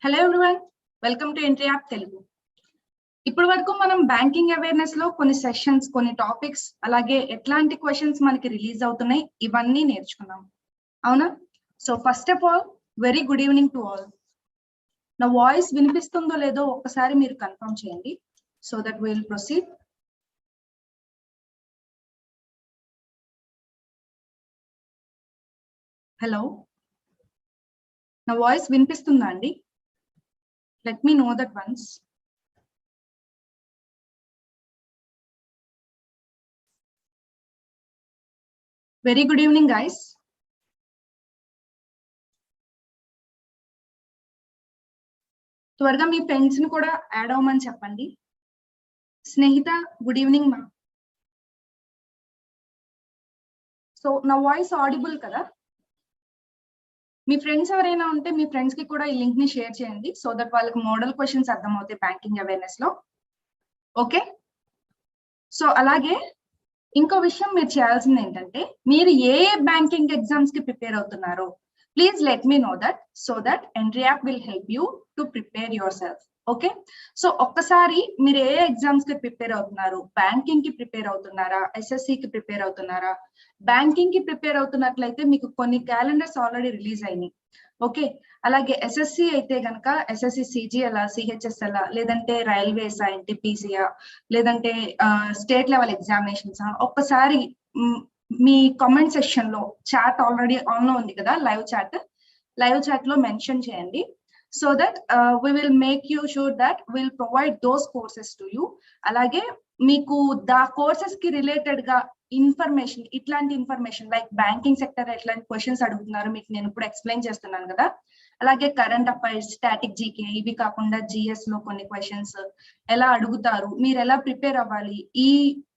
Hello everyone, welcome to entry app Telugu. ఇప్పటి వరకు మనం బ్యాంకింగ్ అవేర్నెస్ లో కొన్ని సెషన్స్, కొన్ని టాపిక్స్, అలాగే ఎట్లాంటి క్వశ్చన్స్ మనకి రిలీజ్ అవుతున్నాయి ఇవన్నీ నేర్చుకున్నాం, అవునా? So first of all very good evening to all. నా వాయిస్ వినిపిస్తుందో లేదో ఒక్కసారి మీరు కన్ఫర్మ్ చేయండి so that will proceed. Hello, నా వాయిస్ వినిపిస్తుందా అండి? Let me know that once. Very good evening, guys. త్వరగా మీ ఫ్రెండ్స్ ని కూడా యాడ్ అవ్వమని చెప్పండి. స్నేహిత, గుడ్ ఈవినింగ్ మా. సో నా వాయిస్ ఆడిబుల్ కదా? మీ ఫ్రెండ్స్ ఎవరైనా ఉంటే మీ ఫ్రెండ్స్ కి కూడా ఈ లింక్ ని షేర్ చేయండి సో దట్ వాళ్ళకి మోడల్ క్వశ్చన్స్ అర్థం అవుతాయి బ్యాంకింగ్ అవేర్నెస్ లో. ఓకే, సో అలాగే ఇంకో విషయం మీరు చేయాల్సింది ఏంటంటే, మీరు ఏ బ్యాంకింగ్ ఎగ్జామ్స్ కి ప్రిపేర్ అవుతున్నారో please let me know that so that entry app will help you to prepare your self. Okay, so ఒక్కసారి మీరు ఏ ఎగ్జామ్స్ కి ప్రిపేర్ అవుతున్నారు? బ్యాంకింగ్ కి ప్రిపేర్ అవుతున్నారా? ఎస్ఎస్సి కి ప్రిపేర్ అవుతున్నారా? బ్యాంకింగ్ కి ప్రిపేర్ అవుతున్నట్లయితే మీకు కొన్ని క్యాలెండర్స్ ఆల్రెడీ రిలీజ్ అయినాయి. ఓకే, అలాగే ఎస్ఎస్సి అయితే గనక ఎస్ఎస్సి సిజిఎల్, సిహెచ్ఎస్ఎల్, లేదంటే రైల్వేసా, ఎన్టీపీసీయా, లేదంటే స్టేట్ లెవెల్ ఎగ్జామినేషన్స్, ఒక్కసారి మీ కామెంట్ సెక్షన్ లో చాట్ ఆల్రెడీ ఆన్ లో ఉంది కదా, లైవ్ చాట్ లో మెన్షన్ చేయండి so that we will make you sure that we'll provide those courses to you. అలాగే మీకు కోర్సెస్ కి రిలేటెడ్ గా ఇన్ఫర్మేషన్, ఇట్లాంటి ఇన్ఫర్మేషన్ లైక్ బ్యాంకింగ్ సెక్టర్ ఎట్లాంటి క్వశ్చన్స్ అడుగుతున్నారు మీకు నేను ఇప్పుడు ఎక్స్ప్లెయిన్ చేస్తున్నాను కదా, అలాగే కరెంట్ అఫైర్స్, స్టాటిక్ జీకే, ఇవి కాకుండా జిఎస్ లో కొన్ని క్వశ్చన్స్ ఎలా అడుగుతారు, మీరు ఎలా ప్రిపేర్ అవ్వాలి,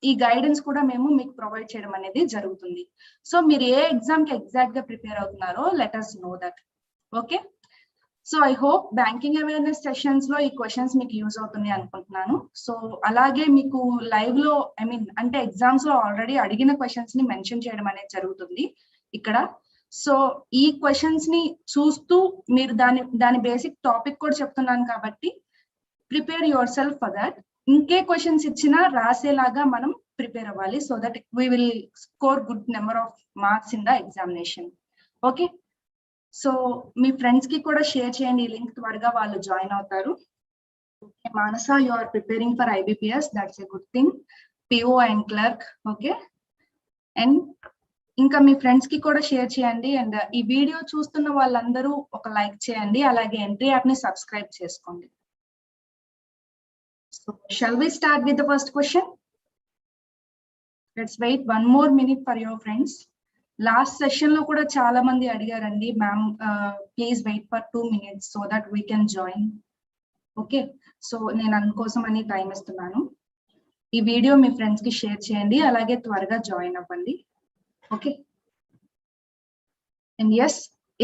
ఈ గైడెన్స్ కూడా మేము మీకు ప్రొవైడ్ చేయడం అనేది జరుగుతుంది. సో మీరు ఏ ఎగ్జామ్ కి ఎగ్జాక్ట్ గా ప్రిపేర్ అవుతున్నారో let us know that. Okay, so I hope banking awareness sessions లో ఈ క్వశ్చన్స్ మీకు యూజ్ అవుతున్నాయి అనుకుంటున్నాను. సో అలాగే మీకు లైవ్ లో అంటే ఎగ్జామ్స్ లో ఆల్రెడీ అడిగిన క్వశ్చన్స్ ని మెన్షన్ చేయడం అనేది జరుగుతుంది ఇక్కడ. సో ఈ క్వశ్చన్స్ ని చూస్తూ మీరు దాని బేసిక్ టాపిక్ కూడా చెప్తున్నాను కాబట్టి prepare your self for that. ఇంకే క్వశ్చన్స్ ఇచ్చినా రాసేలాగా మనం ప్రిపేర్ అవ్వాలి so that we will score good number of marks in the examination. Okay, so me friends కి కూడా షేర్ చేయండి ఈ లింక్, త్వరగా వాళ్ళు జాయిన్ అవుతారు. Manasa, you are preparing for IBPS, that's a good thing. PO and clerk. Okay, and ఇంకా మీ friends కి కూడా షేర్ చేయండి. అండ్ ఈ వీడియో చూస్తున్న వాళ్ళందరూ ఒక లైక్ చేయండి, అలాగే ఎంట్రీ యాప్ ని సబ్స్క్రైబ్ చేసుకోండి. So shall we start with the first question? Let's wait one more minute for your friends. Last session లో కూడా చాలా మంది అడిగారండి, ma'am please wait for 2 minutes so that we can join. Okay, so నేను అందుకోసం అని time ఇస్తున్నాను. ఈ వీడియో మీ ఫ్రెండ్స్ కి షేర్ చేయండి, అలాగే త్వరగా జాయిన్ అవ్వండి. ఓకే, అండ్ ఎస్,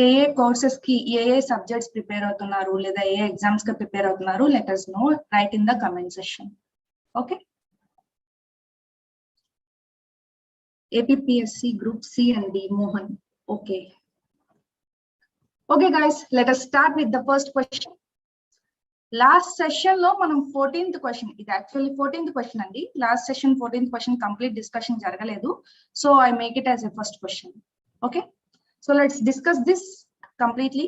ఏ కోర్సెస్ కి ఏ సబ్జెక్ట్స్ ప్రిపేర్ అవుతున్నారు లేదా ఏ ఎగ్జామ్స్ కి ప్రిపేర్ అవుతున్నారు let us know, right in the comment session. Okay, APPSC Group C and D, Mohan. Okay. Okay guys, let us start with the first question. Last session lo manam 14th question, ఇది actually 14th question andi. Last session 14th question complete discussion jaragaledu, so I make it as a first question. Okay, so let's discuss this completely.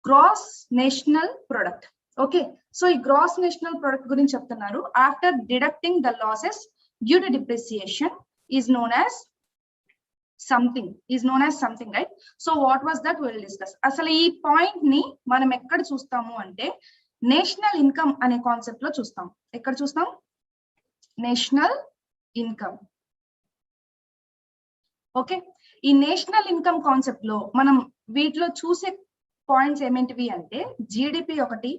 Gross national product. Okay, so ఈ gross national product గురించి చెప్తున్నారు. After deducting the losses due to depreciation is known as something, right? So what was that, we will discuss. అసలు ఈ point ని మనం ఎక్కడ చూస్తాము అంటే నేషనల్ ఇన్కమ్ అనే కాన్సెప్ట్ లో చూస్తాం. ఎక్కడ చూస్తాం? National income. ఓకే, ఈ నేషనల్ ఇన్కమ్ కాన్సెప్ట్ లో మనం వీటిలో చూసే పాయింట్స్ ఏమేంటివి అంటే జిడిపి ఒకటి,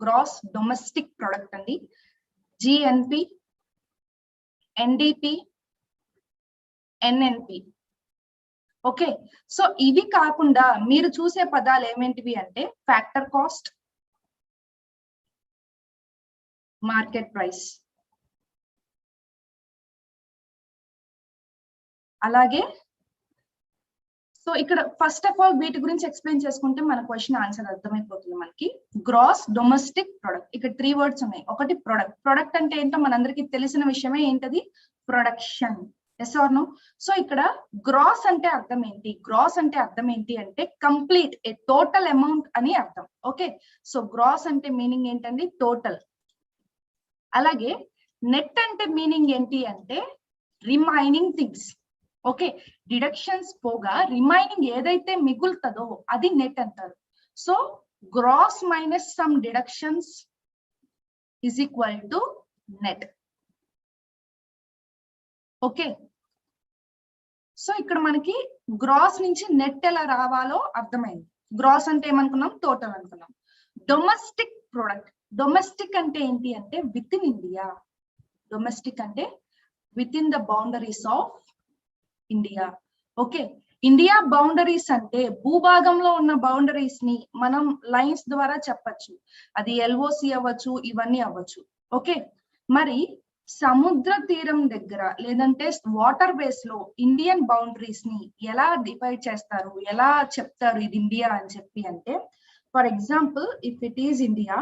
గ్రాస్ డొమెస్టిక్ ప్రొడక్ట్ అండి, GNP, NDP, NNP. Okay, so ఇవి కాకుండా మీరు చూసే పదాలు ఏమేంటివి అంటే ఫ్యాక్టర్ కాస్ట్, మార్కెట్ ప్రైస్, అలాగే సో సో ఇక్కడ ఫస్ట్ ఆఫ్ ఆల్ వీటి గురించి ఎక్స్ప్లెయిన్ చేసుకుంటే మన క్వశ్చన్ ఆన్సర్ అర్థమైపోతుంది మనకి. గ్రాస్ డొమెస్టిక్ ప్రొడక్ట్, ఇక్కడ 3 వర్డ్స్ ఉన్నాయి. ఒకటి ప్రొడక్ట్. ప్రొడక్ట్ అంటే ఏంటో మనందరికీ తెలిసిన విషయమే, ఏంటది? Production. Yes or no? So ఇక్కడ గ్రాస్ అంటే అర్థం ఏంటి? గ్రాస్ అంటే అర్థం ఏంటి అంటే కంప్లీట్, ఏ టోటల్ అమౌంట్ అని అర్థం. ఓకే, సో గ్రాస్ అంటే మీనింగ్ ఏంటండి? టోటల్. అలాగే నెట్ అంటే మీనింగ్ ఏంటి అంటే రిమైనింగ్ థింగ్స్. ఓకే, డిడక్షన్స్ పోగా రిమైనింగ్ ఏదైతే మిగులుతుందో అది నెట్ అంటారు. So gross minus some deductions is equal to net. Okay, so ఇక్కడ మనకి గ్రాస్ నుంచి నెట్ ఎలా రావాలో అర్థమైంది. గ్రాస్ అంటే ఏమనుకున్నాం? టోటల్ అనుకున్నాం. Domestic product. డొమెస్టిక్ అంటే ఏంటి అంటే విత్ ఇన్ ఇండియా. డొమెస్టిక్ అంటే with in the boundaries of India. Okay, India boundaries అంటే భూభాగంలో ఉన్న బౌండరీస్ ని మనం లైన్స్ ద్వారా చెప్పచ్చు. అది LOC అవ్వచ్చు, ఇవన్నీ అవ్వచ్చు. ఓకే, మరి సముద్ర తీరం దగ్గర లేదంటే వాటర్ బేస్ లో ఇండియన్ బౌండరీస్ ని ఎలా డివైడ్ చేస్తారు, ఎలా చెప్తారు ఇది ఇండియా అని చెప్పి అంటే, for example if it is India,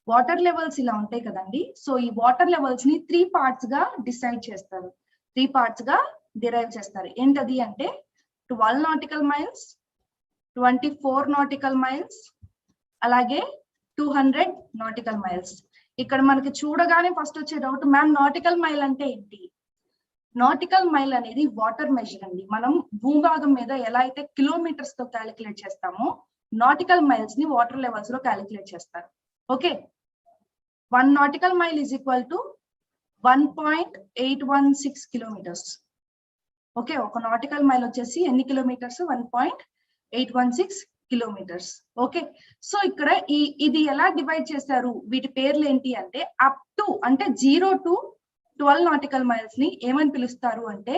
water levels ఇలా ఉంటాయి కదండి. సో ఈ వాటర్ లెవెల్స్ ని 3 పార్ట్స్ గా డిసైడ్ చేస్తారు, 3 పార్ట్స్ గా డిరైవ్ చేస్తారు. ఏంటది అంటే 12 నాటికల్ మైల్స్, 24 నాటికల్ మైల్స్, అలాగే 200 నాటికల్ మైల్స్. ఇక్కడ మనకి చూడగానే ఫస్ట్ వచ్చే డౌట్, మ్యామ్ నాటికల్ మైల్ అంటే ఏంటి? నాటికల్ మైల్ అనేది వాటర్ మెజర్ అండి. మనం భూభాగం మీద ఎలా అయితే కిలోమీటర్స్ తో క్యాలిక్యులేట్ చేస్తామో, నాటికల్ మైల్స్ ని వాటర్ లెవెల్స్ లో క్యాలిక్యులేట్ చేస్తారు. Okay, 1 nautical mile is equal to 1.816 kilometres. Okay, ఒక నాటికల్ మైల్ వచ్చేసి ఎన్ని కిలోమీటర్స్? 1.816 కిలోమీటర్స్. ఓకే, సో ఇక్కడ ఇది ఎలా డివైడ్ చేశారు, వీటి పేర్లు ఏంటి అంటే అప్ టు, అంటే 0 to 12 నాటికల్ మైల్స్ ని ఏమని పిలుస్తారు అంటే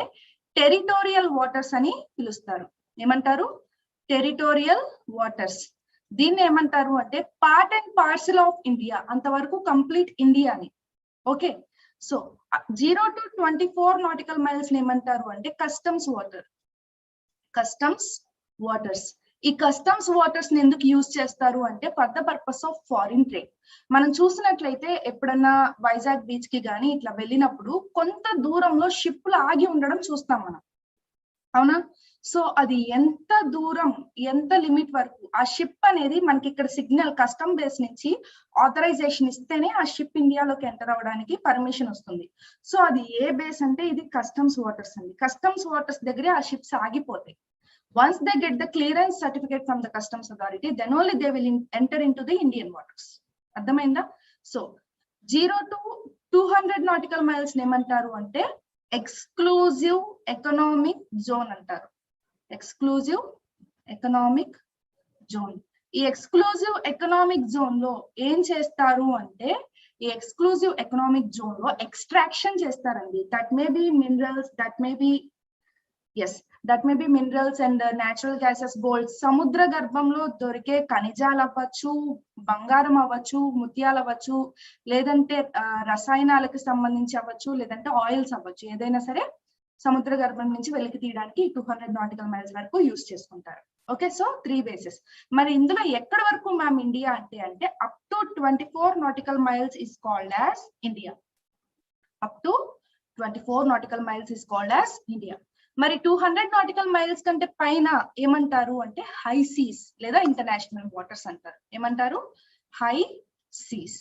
టెరిటోరియల్ వాటర్స్ అని పిలుస్తారు. ఏమంటారు? Territorial waters. దీన్ని ఏమంటారు అంటే part and parcel of India, అంతవరకు కంప్లీట్ ఇండియాని. Okay, so 0 to 24 nautical miles ఏమంటారు అంటే కస్టమ్స్ వాటర్. Customs waters. ఈ కస్టమ్స్ వాటర్స్ ని ఎందుకు యూజ్ చేస్తారు అంటే for the purpose of foreign trade. మనం చూసినట్లయితే ఎప్పుడన్నా వైజాగ్ బీచ్ కి గానీ ఇట్లా వెళ్ళినప్పుడు కొంత దూరంలో షిప్లు ఆగి ఉండడం చూస్తాం మనం, అవునా? సో అది ఎంత దూరం, ఎంత లిమిట్ వరకు ఆ షిప్ అనేది మనకి ఇక్కడ సిగ్నల్ కస్టమ్ బేస్ నుంచి ఆథరైజేషన్ ఇస్తేనే ఆ షిప్ ఇండియాలోకి ఎంటర్ అవడానికి పర్మిషన్ వస్తుంది. సో అది ఏ బేస్ అంటే ఇది కస్టమ్స్ వాటర్స్ అండి. కస్టమ్స్ వాటర్స్ దగ్గరే ఆ షిప్స్ ఆగిపోతాయి. Once they get the clearance certificate from the customs authority, then only they will enter into the Indian waters. అర్థమైందా? సో 0 to 200 నాటికల్ మైల్స్ ఏమంటారు అంటే ఎక్స్క్లూజివ్ ఎకనామిక్ జోన్ అంటారు. Exclusive economic zone. ఈ exclusive economic zone లో ఏం చేస్తారు అంటే, ఈ ఎక్స్క్లూజివ్ ఎకనామిక్ జోన్ లో ఎక్స్ట్రాక్షన్ చేస్తారండి. That may be minerals, that may be minerals and natural gases, gold. సముద్ర గర్భంలో దొరికే ఖనిజాలు అవ్వచ్చు, బంగారం అవ్వచ్చు, ముత్యాలు అవ్వచ్చు, లేదంటే రసాయనాలకు సంబంధించి అవ్వచ్చు, లేదంటే ఆయిల్స్ అవ్వచ్చు. ఏదైనా సరే సముద్ర గర్భం నుంచి వెలికి తీయడానికి 200 నాటికల్ మైల్స్ వరకు యూజ్ చేసుకుంటారు. Okay, so 3 bases. మరి ఇందులో ఎక్కడి వరకు మ్యామ్ ఇండియా అంటే up to 24 nautical miles is called as India. Up to 24 nautical miles is called as India. మరి 200 నాటికల్ మైల్స్ కంటే పైన ఏమంటారు అంటే హై సీస్ లేదా ఇంటర్నేషనల్ వాటర్స్ అంటారు. ఏమంటారు? High Cs.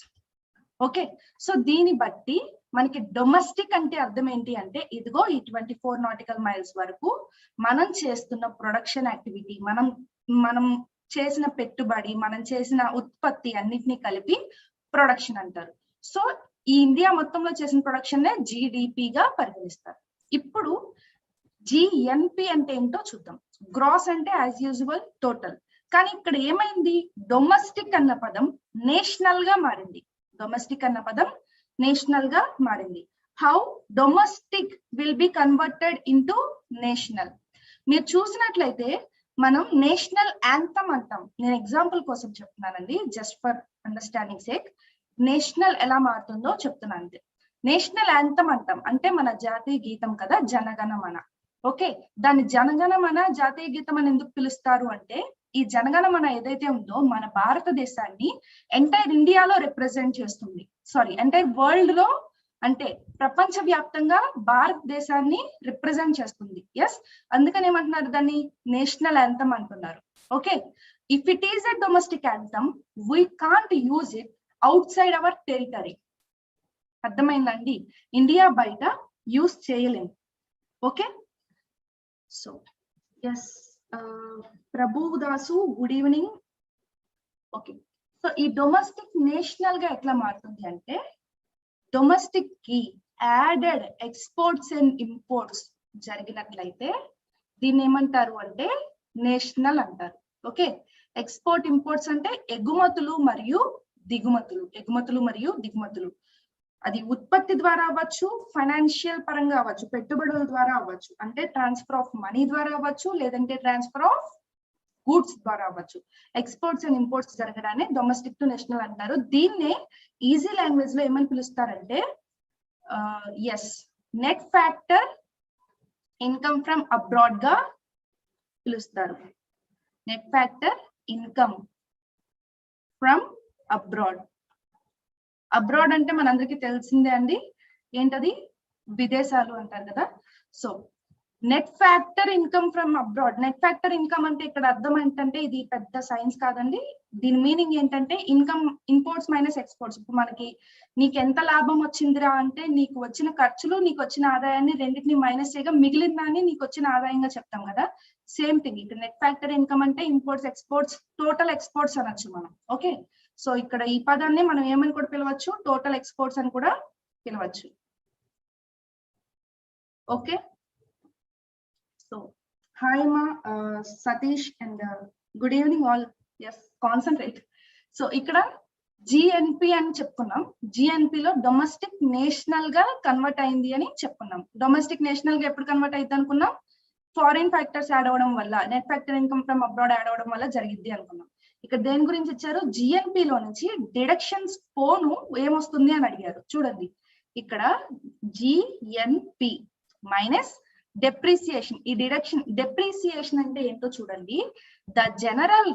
ఓకే, సో దీన్ని బట్టి మనకి డొమెస్టిక్ అంటే అర్థం ఏంటి అంటే, ఇదిగో ఈ 24 నాటికల్ మైల్స్ వరకు మనం చేస్తున్న ప్రొడక్షన్ యాక్టివిటీ, మనం చేసిన పెట్టుబడి, మనం చేసిన ఉత్పత్తి అన్నిటినీ కలిపి ప్రొడక్షన్ అంటారు. సో ఈ ఇండియా మొత్తంలో చేసిన ప్రొడక్షన్ నే GDP గా పరిగణిస్తారు. ఇప్పుడు GNP అంటే ఏంటో చూద్దాం. గ్రాస్ అంటే యాజ్ యూజువల్ టోటల్. కానీ ఇక్కడ ఏమైంది, డొమెస్టిక్ అన్న పదం నేషనల్ గా మారింది. డొమెస్టిక్ అన్న పదం నేషనల్ గా మారింది. How domestic will be converted into national. మీరు చూసినట్లయితే మనం నేషనల్ యాంథమ్ అంటాం. నేను ఎగ్జాంపుల్ కోసం చెప్తున్నానండి, just for understanding sake. National ఎలా మారుతుందో చెప్తున్నాను అంతే. నేషనల్ యాంథమ్ అంటాం అంటే మన జాతీయ గీతం కదా, జనగణమన. ఓకే, దాన్ని జనగణమన జాతీయ గీతం అని ఎందుకు పిలుస్తారు అంటే ఈ జనగణమన ఏదైతే ఉందో మన భారతదేశాన్ని ఎంటైర్ ఇండియాలో రిప్రజెంట్ చేస్తుంది, సారీ ఎంటైర్ వరల్డ్ లో, అంటే ప్రపంచ వ్యాప్తంగా భారతదేశాన్ని రిప్రజెంట్ చేస్తుంది. ఎస్, అందుకని ఏమంటున్నారు, దాన్ని నేషనల్ యాంథమ్ అంటున్నారు. Okay, if it is a domestic anthem we can't use it outside our territory. అర్థమైందండి, ఇండియా బయట యూజ్ చేయలేము. Okay, so yes Prabhudas good evening. Okay, so ఈ డొమెస్టిక్ నేషనల్ గా ఎట్లా మారుతుంది అంటే డొమెస్టిక్ కి యాడెడ్ ఎక్స్పోర్ట్స్ అండ్ ఇంపోర్ట్స్ జరిగినట్లయితే దీన్ని ఏమంటారు అంటే నేషనల్ అంటారు. ఓకే, ఎక్స్పోర్ట్ ఇంపోర్ట్స్ అంటే ఎగుమతులు మరియు దిగుమతులు, అది ఉత్పత్తి ద్వారా అవ్వచ్చు, ఫైనాన్షియల్ పరంగా అవ్వచ్చు, పెట్టుబడుల ద్వారా అవ్వచ్చు, అంటే ట్రాన్స్ఫర్ ఆఫ్ మనీ ద్వారా అవ్వచ్చు, లేదంటే ట్రాన్స్ఫర్ ఆఫ్ గూడ్స్ ద్వారా అవ్వచ్చు. ఎక్స్పోర్ట్స్ అండ్ ఇంపోర్ట్స్ జరగడాన్ని డొమెస్టిక్ టు నేషనల్ అంటారు. దీన్నే ఈజీ లాంగ్వేజ్ లో ఏమని పిలుస్తారంటే net factor income from abroad గా పిలుస్తారు. Net factor income from abroad. Abroad అంటే మనందరికీ తెలిసిందే అండి, ఏంటది, విదేశాలు అంటారు కదా. So net factor income from abroad. Net factor income అంటే ఇక్కడ అర్థం ఏంటంటే ఇది పెద్ద సైన్స్ కాదండి, దీని మీనింగ్ ఏంటంటే ఇన్కమ్ ఇంపోర్ట్స్ మైనస్ ఎక్స్పోర్ట్స్. ఇప్పుడు మనకి నీకు ఎంత లాభం వచ్చిందిరా అంటే నీకు వచ్చిన ఖర్చులు నీకు వచ్చిన ఆదాయాన్ని రెండింటిని మైనస్ చేయగా మిగిలిన దాన్ని నీకు వచ్చిన ఆదాయంగా చెప్తాం కదా, సేమ్ థింగ్ ఇక్కడ నెట్ ఫ్యాక్టర్ ఇన్కమ్ అంటే ఇంపోర్ట్స్ ఎక్స్పోర్ట్స్ టోటల్ ఎక్స్పోర్ట్స్ అనొచ్చు మనం. ఓకే, సో ఇక్కడ ఈ పదాన్ని మనం ఏమని కూడా పిలవచ్చు, టోటల్ ఎక్స్పోర్ట్స్ అని కూడా పిలవచ్చు. ఓకే, సో హాయ్ మా Satish and good evening all. Yes, concentrate. So ఇక్కడ జిఎన్పి అని చెప్పుకున్నాం, జిఎన్పి లో డొమెస్టిక్ నేషనల్ గా కన్వర్ట్ అయింది అని చెప్పుకున్నాం. డొమెస్టిక్ నేషనల్ గా ఎప్పుడు కన్వర్ట్ అయింది అనుకున్నాం, ఫారిన్ ఫ్యాక్టర్స్ యాడ్ అవ్వడం వల్ల, net factor income from abroad add అవ్వడం వల్ల జరిగింది అనుకున్నాం. ఇక్కడ దేని గురించి ఇచ్చారు, జిఎన్పి లో నుంచి డిడక్షన్స్ పోను ఏమొస్తుంది అని అడిగారు. చూడండి ఇక్కడ జిఎన్పి మైనస్ డెప్రిసియేషన్. ఈ డెప్రిసియేషన్ అంటే ఏంటో చూడండి, the general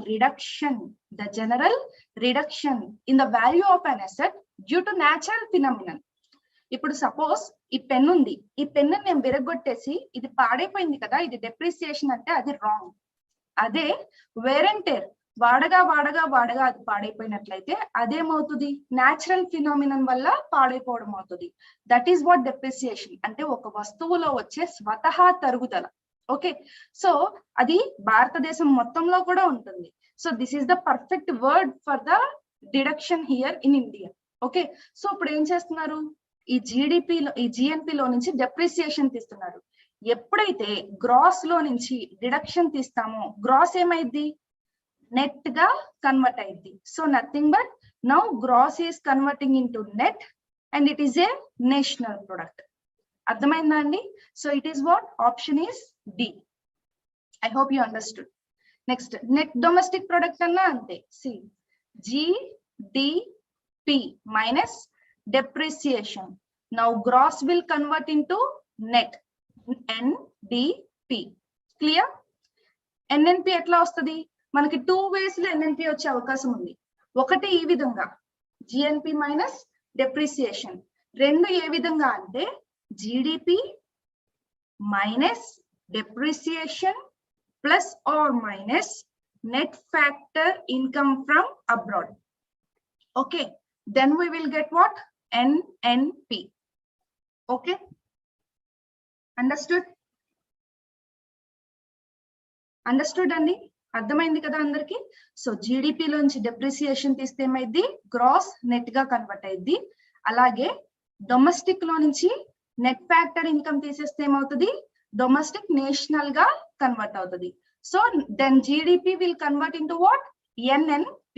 reduction in the value of an asset due to natural phenomenon. ఇప్పుడు సపోజ్ ఈ పెన్ ఉంది, ఈ పెన్ను నేను విరగొట్టేసి ఇది పాడైపోయింది కదా, ఇది డెప్రిసియేషన్ అంటే అది రాంగ్. అదే వేర్ అండ్ టేర్, వాడగా అది పాడైపోయినట్లయితే అదేమవుతుంది, న్యాచురల్ ఫినామినన్ వల్ల పాడైపోవడం అవుతుంది. దట్ ఈస్ వాట్ డెప్రిసియేషన్ అంటే, ఒక వస్తువులో వచ్చే స్వతహా తరుగుదల. ఓకే, సో అది భారతదేశం మొత్తంలో కూడా ఉంటుంది. So this is the perfect word for the deduction here in India. Okay, so ఇప్పుడు ఏం చేస్తున్నారు, ఈ జిఎన్పి లో నుంచి డెప్రిసియేషన్ తీస్తున్నారు. ఎప్పుడైతే గ్రాస్ లో నుంచి డిడక్షన్ తీస్తామో గ్రాస్ ఏమైంది, నెట్ గా కన్వర్ట్ అయింది. So nothing but now gross is converting into net and it is a national product. అర్థమైందా అండి? So it is what, option is D. I hope you understood. Next net domestic product అన్నా అంతే, C GDP minus depreciation. Now gross will convert into net, NDP. Clear? NNP ఎట్లా వస్తుంది, మనకి 2 ways లో NNP వచ్చే అవకాశం ఉంది. ఒకటి ఈ విధంగా GNP మైనస్ డెప్రిసియేషన్, రెండు ఏ విధంగా అంటే GDP minus depreciation plus or minus net factor income from abroad. Okay, then we will get what, NNP. Okay, understood అండి, అర్థమైంది కదా అందరికి. సో జీడిపి లోంచి డెప్రిసియేషన్ తీస్తే ఏమైంది, గ్రాస్ నెట్ గా కన్వర్ట్ అయింది. అలాగే డొమెస్టిక్ లో నుంచి నెట్ ఫ్యాక్టర్ ఇన్కమ్ తీసేస్తే ఏమవుతుంది, డొమెస్టిక్ నేషనల్ గా కన్వర్ట్ అవుతుంది. So then GDP will convert into what, NNP.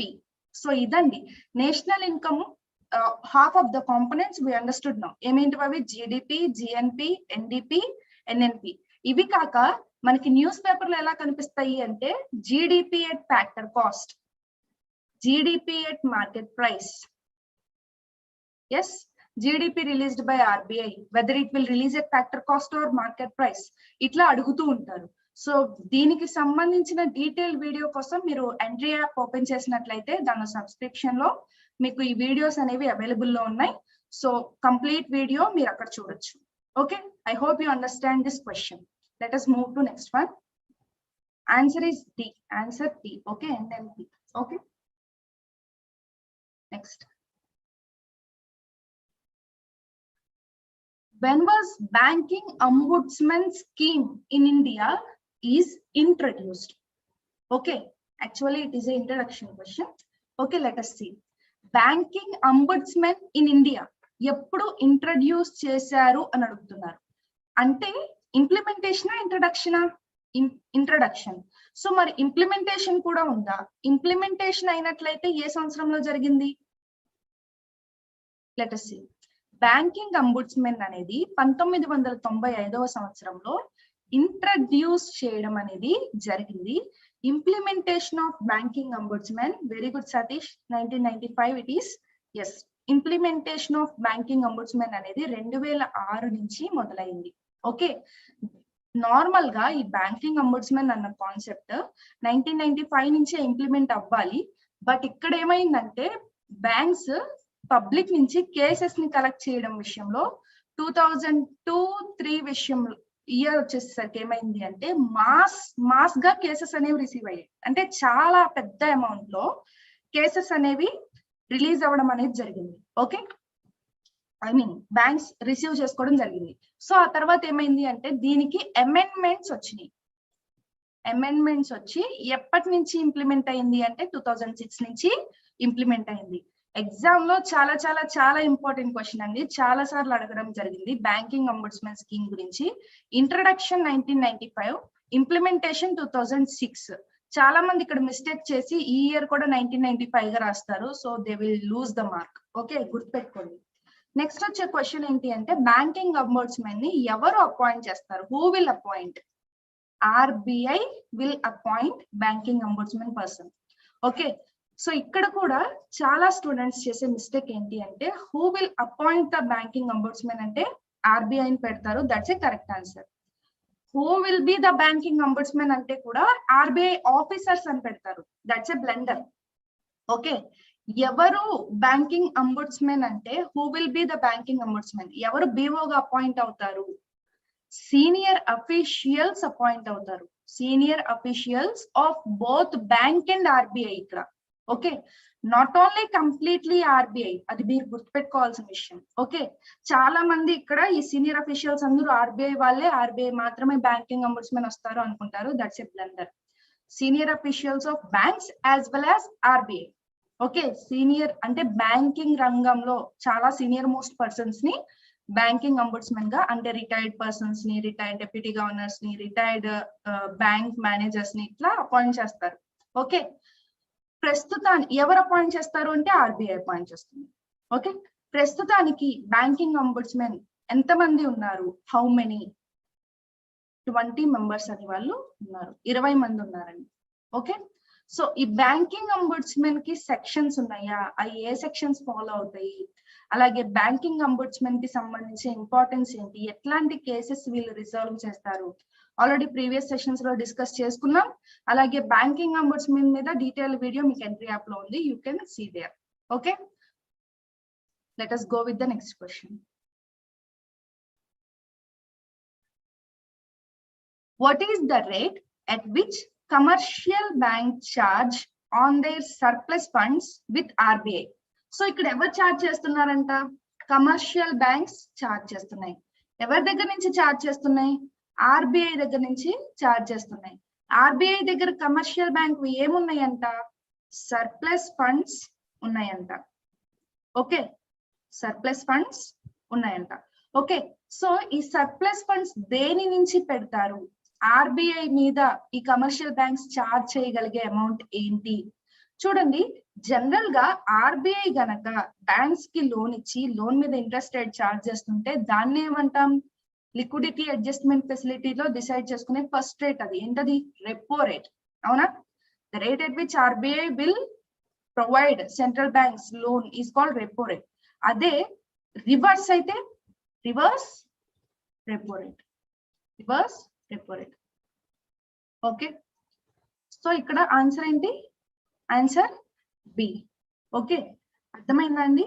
So ఇదండి national income, half of the components we understood now. ఏమేంటి అవి, జిడిపి, జిఎన్పి, ఎన్డిపి, ఎన్ఎన్పి. ఇవి కాక మనకి న్యూస్ పేపర్ లో ఎలా కనిపిస్తాయి అంటే GDP at factor cost, GDP at market price, yes GDP released by RBI, whether it will release at factor cost or market price, ఇట్లా అడుగుతూ ఉంటారు. సో దీనికి సంబంధించిన డీటెయిల్ వీడియో కోసం మీరు ఎంట్రీ యాప్ ఓపెన్ చేసినట్లయితే దాని సబ్స్క్రిప్షన్ లో మీకు ఈ వీడియోస్ అనేవి అవైలబుల్ లో ఉన్నాయి. సో కంప్లీట్ వీడియో మీరు అక్కడ చూడొచ్చు. Okay, I hope you understand this question. Let us move to next one. Answer is D. Answer D. Okay, and then D. Okay. Next. When was banking ombudsman scheme in India is introduced? Okay, actually it is an introduction question. Okay, let us see. Banking ombudsman in India ఎప్పుడు introduce చేశారు అని అడుగుతున్నారు. అంటే ఇంప్లిమెంటేషనా ఇంట్రడక్షనా? Introduction. So మరి implementation కూడా ఉందా? ఇంప్లిమెంటేషన్ అయినట్లయితే ఏ సంవత్సరంలో జరిగింది? Let us see. Banking ombudsmen అనేది 1995వ సంవత్సరంలో ఇంట్రడ్యూస్ చేయడం అనేది జరిగింది. Implementation of banking ombudsmen, very good Satish, 1995 it is. Yes, implementation of banking ombudsmen అనేది 2006 నుంచి మొదలైంది. ఓకే, నార్మల్ గా ఈ బ్యాంకింగ్ అంబుడ్స్మెన్ అన్న కాన్సెప్ట్ 1995 నుంచే ఇంప్లిమెంట్ అవ్వాలి. బట్ ఇక్కడ ఏమైందంటే బ్యాంక్స్ పబ్లిక్ నుంచి కేసెస్ ని కలెక్ట్ చేయడం విషయంలో 2002-03 విషయంలో ఇయర్ వచ్చేసరికి ఏమైంది అంటే మాస్ గా కేసెస్ అనేవి రిసీవ్ అయ్యాయి. అంటే చాలా పెద్ద అమౌంట్ లో కేసెస్ అనేవి రిలీజ్ అవ్వడం అనేది జరిగింది. Okay, I mean banks receive చేసుకోవడం జరిగింది. సో ఆ తర్వాత ఏమైంది అంటే దీనికి అమెండ్మెంట్స్ వచ్చినాయి. అమెండ్మెంట్స్ వచ్చి ఎప్పటి నుంచి ఇంప్లిమెంట్ అయింది అంటే 2006 నుంచి ఇంప్లిమెంట్ అయింది. ఎగ్జామ్ లో చాలా చాలా చాలా ఇంపార్టెంట్ క్వశ్చన్ అండి, చాలా సార్లు అడగడం జరిగింది బ్యాంకింగ్ అంబుడ్స్మెన్ స్కీమ్ గురించి. Introduction 1995, implementation 2006. చాలా మంది ఇక్కడ మిస్టేక్ చేసి ఈ ఇయర్ కూడా 1995 గా రాస్తారు. So they will lose the mark. Okay, గుర్తుపెట్టుకోండి. నెక్స్ట్ వచ్చే క్వశ్చన్ ఏంటి అంటే బ్యాంకింగ్ అంబుడ్స్మెన్ ని ఎవరు అపాయింట్ చేస్తారు? Who will appoint? RBI will appoint banking ombudsmen person. Okay, so ఇక్కడ కూడా చాలా స్టూడెంట్స్ చేసే మిస్టేక్ ఏంటి అంటే who will appoint the banking ombudsmen అంటే RBI ని పెడతారు. That's a correct answer. Who will be the banking ombudsmen అంటే కూడా RBI ఆఫీసర్స్ అని పెడతారు. That's a blender. ఓకే, ఎవరు బ్యాంకింగ్ అంబుడ్స్మెన్ అంటే who will be the banking ombudsmen, ఎవరు BOగా అపాయింట్ అవుతారు? సీనియర్ అఫీషియల్స్ అపాయింట్ అవుతారు. Senior officials of both bank and RBI ఇక్కడ. Okay, not only completely RBI, అది మీరు గుర్తుపెట్టుకోవాల్సిన విషయం. ఓకే, చాలా మంది ఇక్కడ ఈ సీనియర్ అఫీషియల్స్ అందరూ RBI వాళ్ళే, RBI మాత్రమే బ్యాంకింగ్ అంబుడ్స్మెన్ వస్తారు అనుకుంటారు. That's a blunder. Senior officials of banks as well as RBI. Okay, senior అంటే బ్యాంకింగ్ రంగంలో చాలా సీనియర్ మోస్ట్ పర్సన్స్ ని బ్యాంకింగ్ అంబుడ్స్మెన్ గా, అంటే రిటైర్డ్ పర్సన్స్ ని, రిటైర్డ్ డెప్యూటీ గవర్నర్స్ ని, రిటైర్డ్ బ్యాంక్ మేనేజర్స్ ని ఇట్లా అపాయింట్ చేస్తారు. ఓకే, ప్రస్తుతానికి ఎవరు అపాయింట్ చేస్తారు అంటే RBI అపాయింట్ చేస్తుంది. ఓకే, ప్రస్తుతానికి బ్యాంకింగ్ అంబుడ్స్మెన్ ఎంతమంది ఉన్నారు? How many? 20 మెంబర్స్ అని వాళ్ళు ఉన్నారు. 20 మంది ఉన్నారండి. ఓకే, సో ఈ బ్యాంకింగ్ అంబుడ్స్మెన్ కి సెక్షన్స్ ఉన్నాయా? అవి ఏ సెక్షన్స్ ఫాలో అవుతాయి? అలాగే బ్యాంకింగ్ అంబుడ్స్మెన్ కి సంబంధించిన ఇంపార్టెన్స్ ఏంటి? ఎట్లాంటి కేసెస్ వీళ్ళు రిజాల్వ్ చేస్తారు? ఆల్రెడీ ప్రీవియస్ సెషన్స్ లో డిస్కస్ చేసుకున్నాం. అలాగే బ్యాంకింగ్ అంబుడ్స్మెన్ మీద డీటెయిల్ వీడియో మీకు ఎంట్రీ యాప్ లో ఉంది, you can see there. Okay, let us go with the next question. What is the rate at which commercial banks charge on their surplus funds with RBI? So ఇక్కడ ఎవరు charge చేస్తున్నారంట? Commercial banks charge చేస్తున్నాయి. ఎవరి దగ్గర నుంచి charge చేస్తున్నాయి? RBI దగ్గర నుంచి చార్జ్ చేస్తున్నాయి. RBI దగ్గర కమర్షియల్ బ్యాంక్ ఏమున్నాయంట? సర్ప్లస్ ఫండ్స్ ఉన్నాయంట. ఓకే, సర్ప్లస్ ఫండ్స్ ఉన్నాయంట. ఓకే, సో ఈ సర్ప్లస్ ఫండ్స్ దేని నుంచి పెడతారు? RBI మీద ఈ కమర్షియల్ బ్యాంక్స్ చార్జ్ చేయగలిగే అమౌంట్ ఏంటి? చూడండి, జనరల్ గా RBI గనక బ్యాంక్స్ కి లోన్ ఇచ్చి లోన్ మీద ఇంట్రెస్ట్ రేట్ చార్జ్ చేస్తుంటే దాన్ని ఏమంటాం? లిక్విడిటీ అడ్జస్ట్మెంట్ ఫెసిలిటీలో డిసైడ్ చేసుకునే ఫస్ట్ రేట్ అది ఏంటది? Repo rate. అవునా? The rate at which RBI will provide central banks loan is called repo rate. అదే రివర్స్ అయితే reverse repo rate, reverse repo rate. Okay, so ఇక్కడ ఆన్సర్ ఏంటి? Answer B. Okay, అర్థమైందా అండి?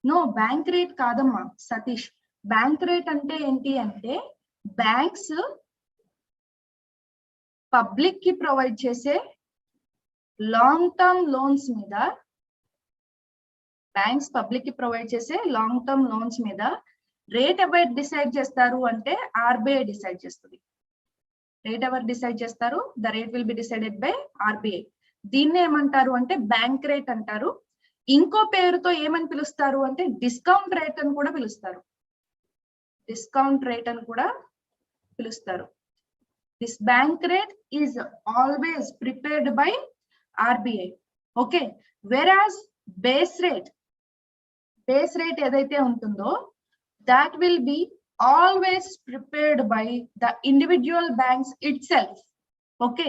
No, bank rate కాదమ్మా Satish. Bank rate అంటే ఏంటి అంటే బ్యాంక్స్ పబ్లిక్ కి ప్రొవైడ్ చేసే లాంగ్ టర్మ్ లోన్స్ మీద, బ్యాంక్స్ పబ్లిక్ కి ప్రొవైడ్ చేసే లాంగ్ టర్మ్ లోన్స్ మీద రేట్ ఎవరు డిసైడ్ చేస్తారు అంటే ఆర్బీఐ డిసైడ్ చేస్తుంది. రేట్ ఎవరు డిసైడ్ చేస్తారు? The rate will be decided by RBI. దీన్ని ఏమంటారు అంటే బ్యాంక్ రేట్ అంటారు. ఇంకో పేరుతో ఏమని పిలుస్తారు అంటే డిస్కౌంట్ రేట్ అని కూడా పిలుస్తారు. డిస్కౌంట్ రేట్ అని కూడా పిలుస్తారు. This bank rate is always prepared by RBI. Okay, వెరాజ్ బేస్ రేట్ ఏదైతే ఉంటుందో that will be always prepared by the individual banks itself. Okay,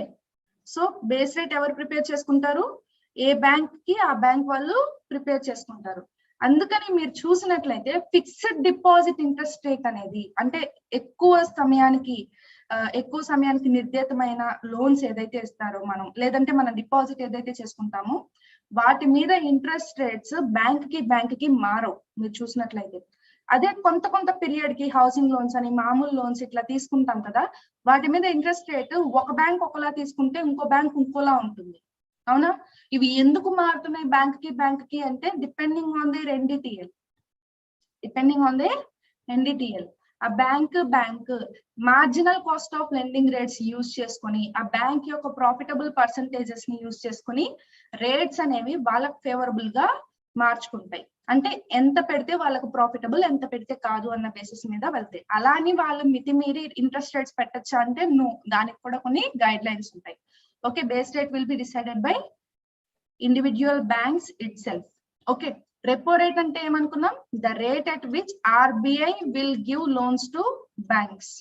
so base rate ఎవరు ప్రిపేర్ చేసుకుంటారు? ఏ బ్యాంక్ కి ఆ బ్యాంక్ వాళ్ళు ప్రిపేర్ చేసుకుంటారు. అందుకని మీరు చూసినట్లయితే ఫిక్స్డ్ డిపాజిట్ ఇంట్రెస్ట్ రేట్ అనేది అంటే ఎక్కువ సమయానికి నిర్దేశమైన లోన్స్ ఏదైతే ఇస్తారో మనం, లేదంటే మనం డిపాజిట్ ఏదైతే చేసుకుంటామో వాటి మీద ఇంట్రెస్ట్ రేట్స్ బ్యాంక్ కి మారవు మీరు చూసినట్లయితే. అదే కొంత పీరియడ్ కి హౌసింగ్ లోన్స్ అని మామూలు లోన్స్ ఇట్లా తీసుకుంటాం కదా, వాటి మీద ఇంట్రెస్ట్ రేట్ ఒక బ్యాంక్ ఒకలా తీసుకుంటే ఇంకో బ్యాంక్ ఇంకోలా ఉంటుంది. అవునా? ఇవి ఎందుకు మారుతున్నాయి బ్యాంక్ కి అంటే డిపెండింగ్ ఆన్ ది ఎన్డిటిఎల్. ఆ bank marginal cost of lending rates use చేసుకొని, ఆ బ్యాంక్ యొక్క ప్రాఫిటబుల్ పర్సంటేజెస్ ని యూజ్ చేసుకొని రేట్స్ అనేవి వాళ్ళకి ఫేవరబుల్ గా మార్చుకుంటాయి. అంటే ఎంత పెడితే వాళ్ళకు ప్రాఫిటబుల్, ఎంత పెడితే కాదు అన్న బేసిస్ మీద వెళ్తాయి. అలాని వాళ్ళు మితిమీరి ఇంట్రెస్ట్ రేట్స్ పెట్టచ్చా అంటే నో, దానికి కూడా కొన్ని గైడ్ లైన్స్ ఉంటాయి. Okay, base rate will be decided by individual banks itself. Okay, repo rate అంటే ఏమనుకున్నాం? The rate at which RBI will give loans to banks.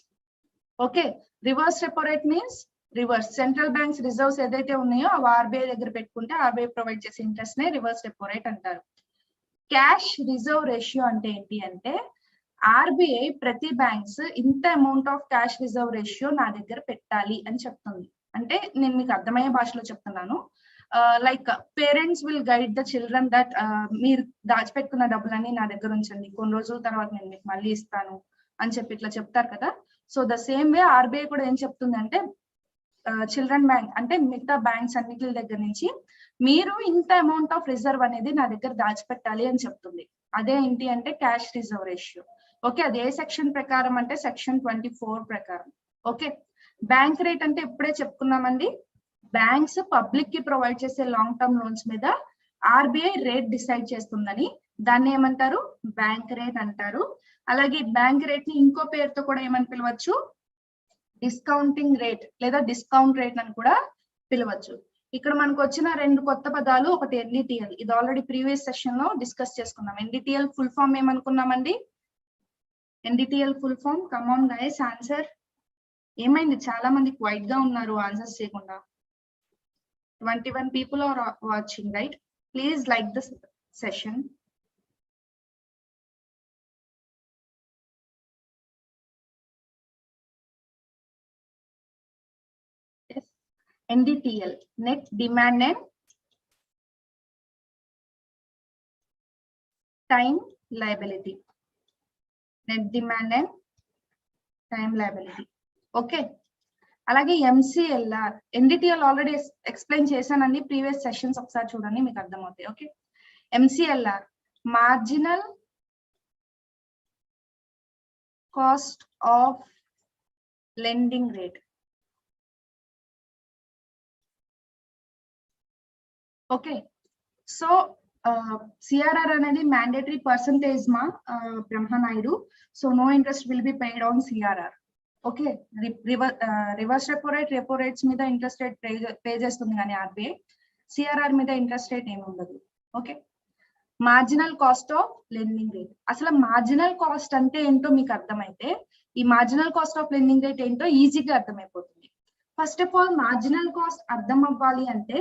Okay, reverse repo rate means reverse central banks reserves ఏదైతే ఉన్నాయో అవి RBI దగ్గర పెట్టుకుంటే RBI provide చేసే interest నే reverse repo rate అంటారు. క్యాష్ రిజర్వ్ రేషియో అంటే ఏంటి అంటే ఆర్బీఐ ప్రతి బ్యాంక్స్ ఇంత amount of cash reserve ratio నా దగ్గర పెట్టాలి అని చెప్తుంది. అంటే నేను మీకు అర్థమయ్యే భాషలో చెప్తున్నాను. Like parents will guide the children that మీరు దాచిపెట్టుకున్న డబ్బులన్నీ నా దగ్గర ఉంచండి, కొన్ని రోజుల తర్వాత నేను మీకు మళ్ళీ ఇస్తాను అని చెప్పి ఇట్లా చెప్తారు కదా. So the same way RBI కూడా ఏం చెప్తుంది అంటే చిల్డ్రన్ బ్యాంక్ అంటే మిగతా బ్యాంక్స్ అన్నిటి దగ్గర నుంచి మీరు ఇంత అమౌంట్ ఆఫ్ రిజర్వ్ అనేది నా దగ్గర దాచిపెట్టాలి అని చెప్తుంది. అదే ఏంటి అంటే క్యాష్ రిజర్వ్ రేషియో. ఓకే, అది ఏ సెక్షన్ ప్రకారం అంటే సెక్షన్ 24 ప్రకారం. ఓకే, బ్యాంక్ రేట్ అంటే ఇప్పుడే చెప్పుకున్నామండి, బ్యాంక్స్ పబ్లిక్ కి ప్రొవైడ్ చేసే లాంగ్ టర్మ్ లోన్స్ మీద ఆర్బీఐ రేట్ డిసైడ్ చేస్తుందని దాన్ని ఏమంటారు? బ్యాంక్ రేట్ అంటారు. అలాగే బ్యాంక్ రేట్ ని ఇంకో పేరుతో కూడా ఏమని పిలవచ్చు? డిస్కౌంటింగ్ రేట్ లేదా డిస్కౌంట్ రేట్ అని కూడా పిలవచ్చు. ఇక్కడ మనకు వచ్చిన రెండు కొత్త పదాలు, ఒకటి ఎన్డిటిఎల్, ఇది ఆల్రెడీ ప్రీవియస్ సెషన్ లో డిస్కస్ చేసుకున్నాం. ఎన్డిటిఎల్ ఫుల్ ఫామ్ ఏమనుకున్నామండి? NDTL full form, come on guys answer. ఏమైంది? చాలా మంది క్వైట్ గా ఉన్నారు ఆన్సర్స్ చేయకుండా. 21 people are watching, right? Please like this session. Yes. NDTL, net demand and time liability. Net demand and time liability. Okay. అలాగే MCLR, NDTL already explain చేశానండి previous sessions, ఒకసారి చూడండి మీకు అర్థమవుతాయి. Okay, MCLR marginal cost of lending rate. Okay, so CRR అనేది mandatory percentage మా బ్రహ్మనాయుడు. So no interest will be paid on CRR. Okay, reverse repo rates మీద ఇంట్రెస్ట్ రేట్ పే చేస్తుంది కానీ ఆర్బీఐ, సిఆర్ఆర్ మీద ఇంట్రెస్ట్ రేట్ ఏమి ఉండదు. Okay, marginal cost of lending rate. అసలు మార్జినల్ కాస్ట్ అంటే ఏంటో మీకు అర్థమైతే ఈ marginal cost of lending rate ఏంటో ఈజీగా అర్థమైపోతుంది. First of all marginal cost అర్థం అవ్వాలి అంటే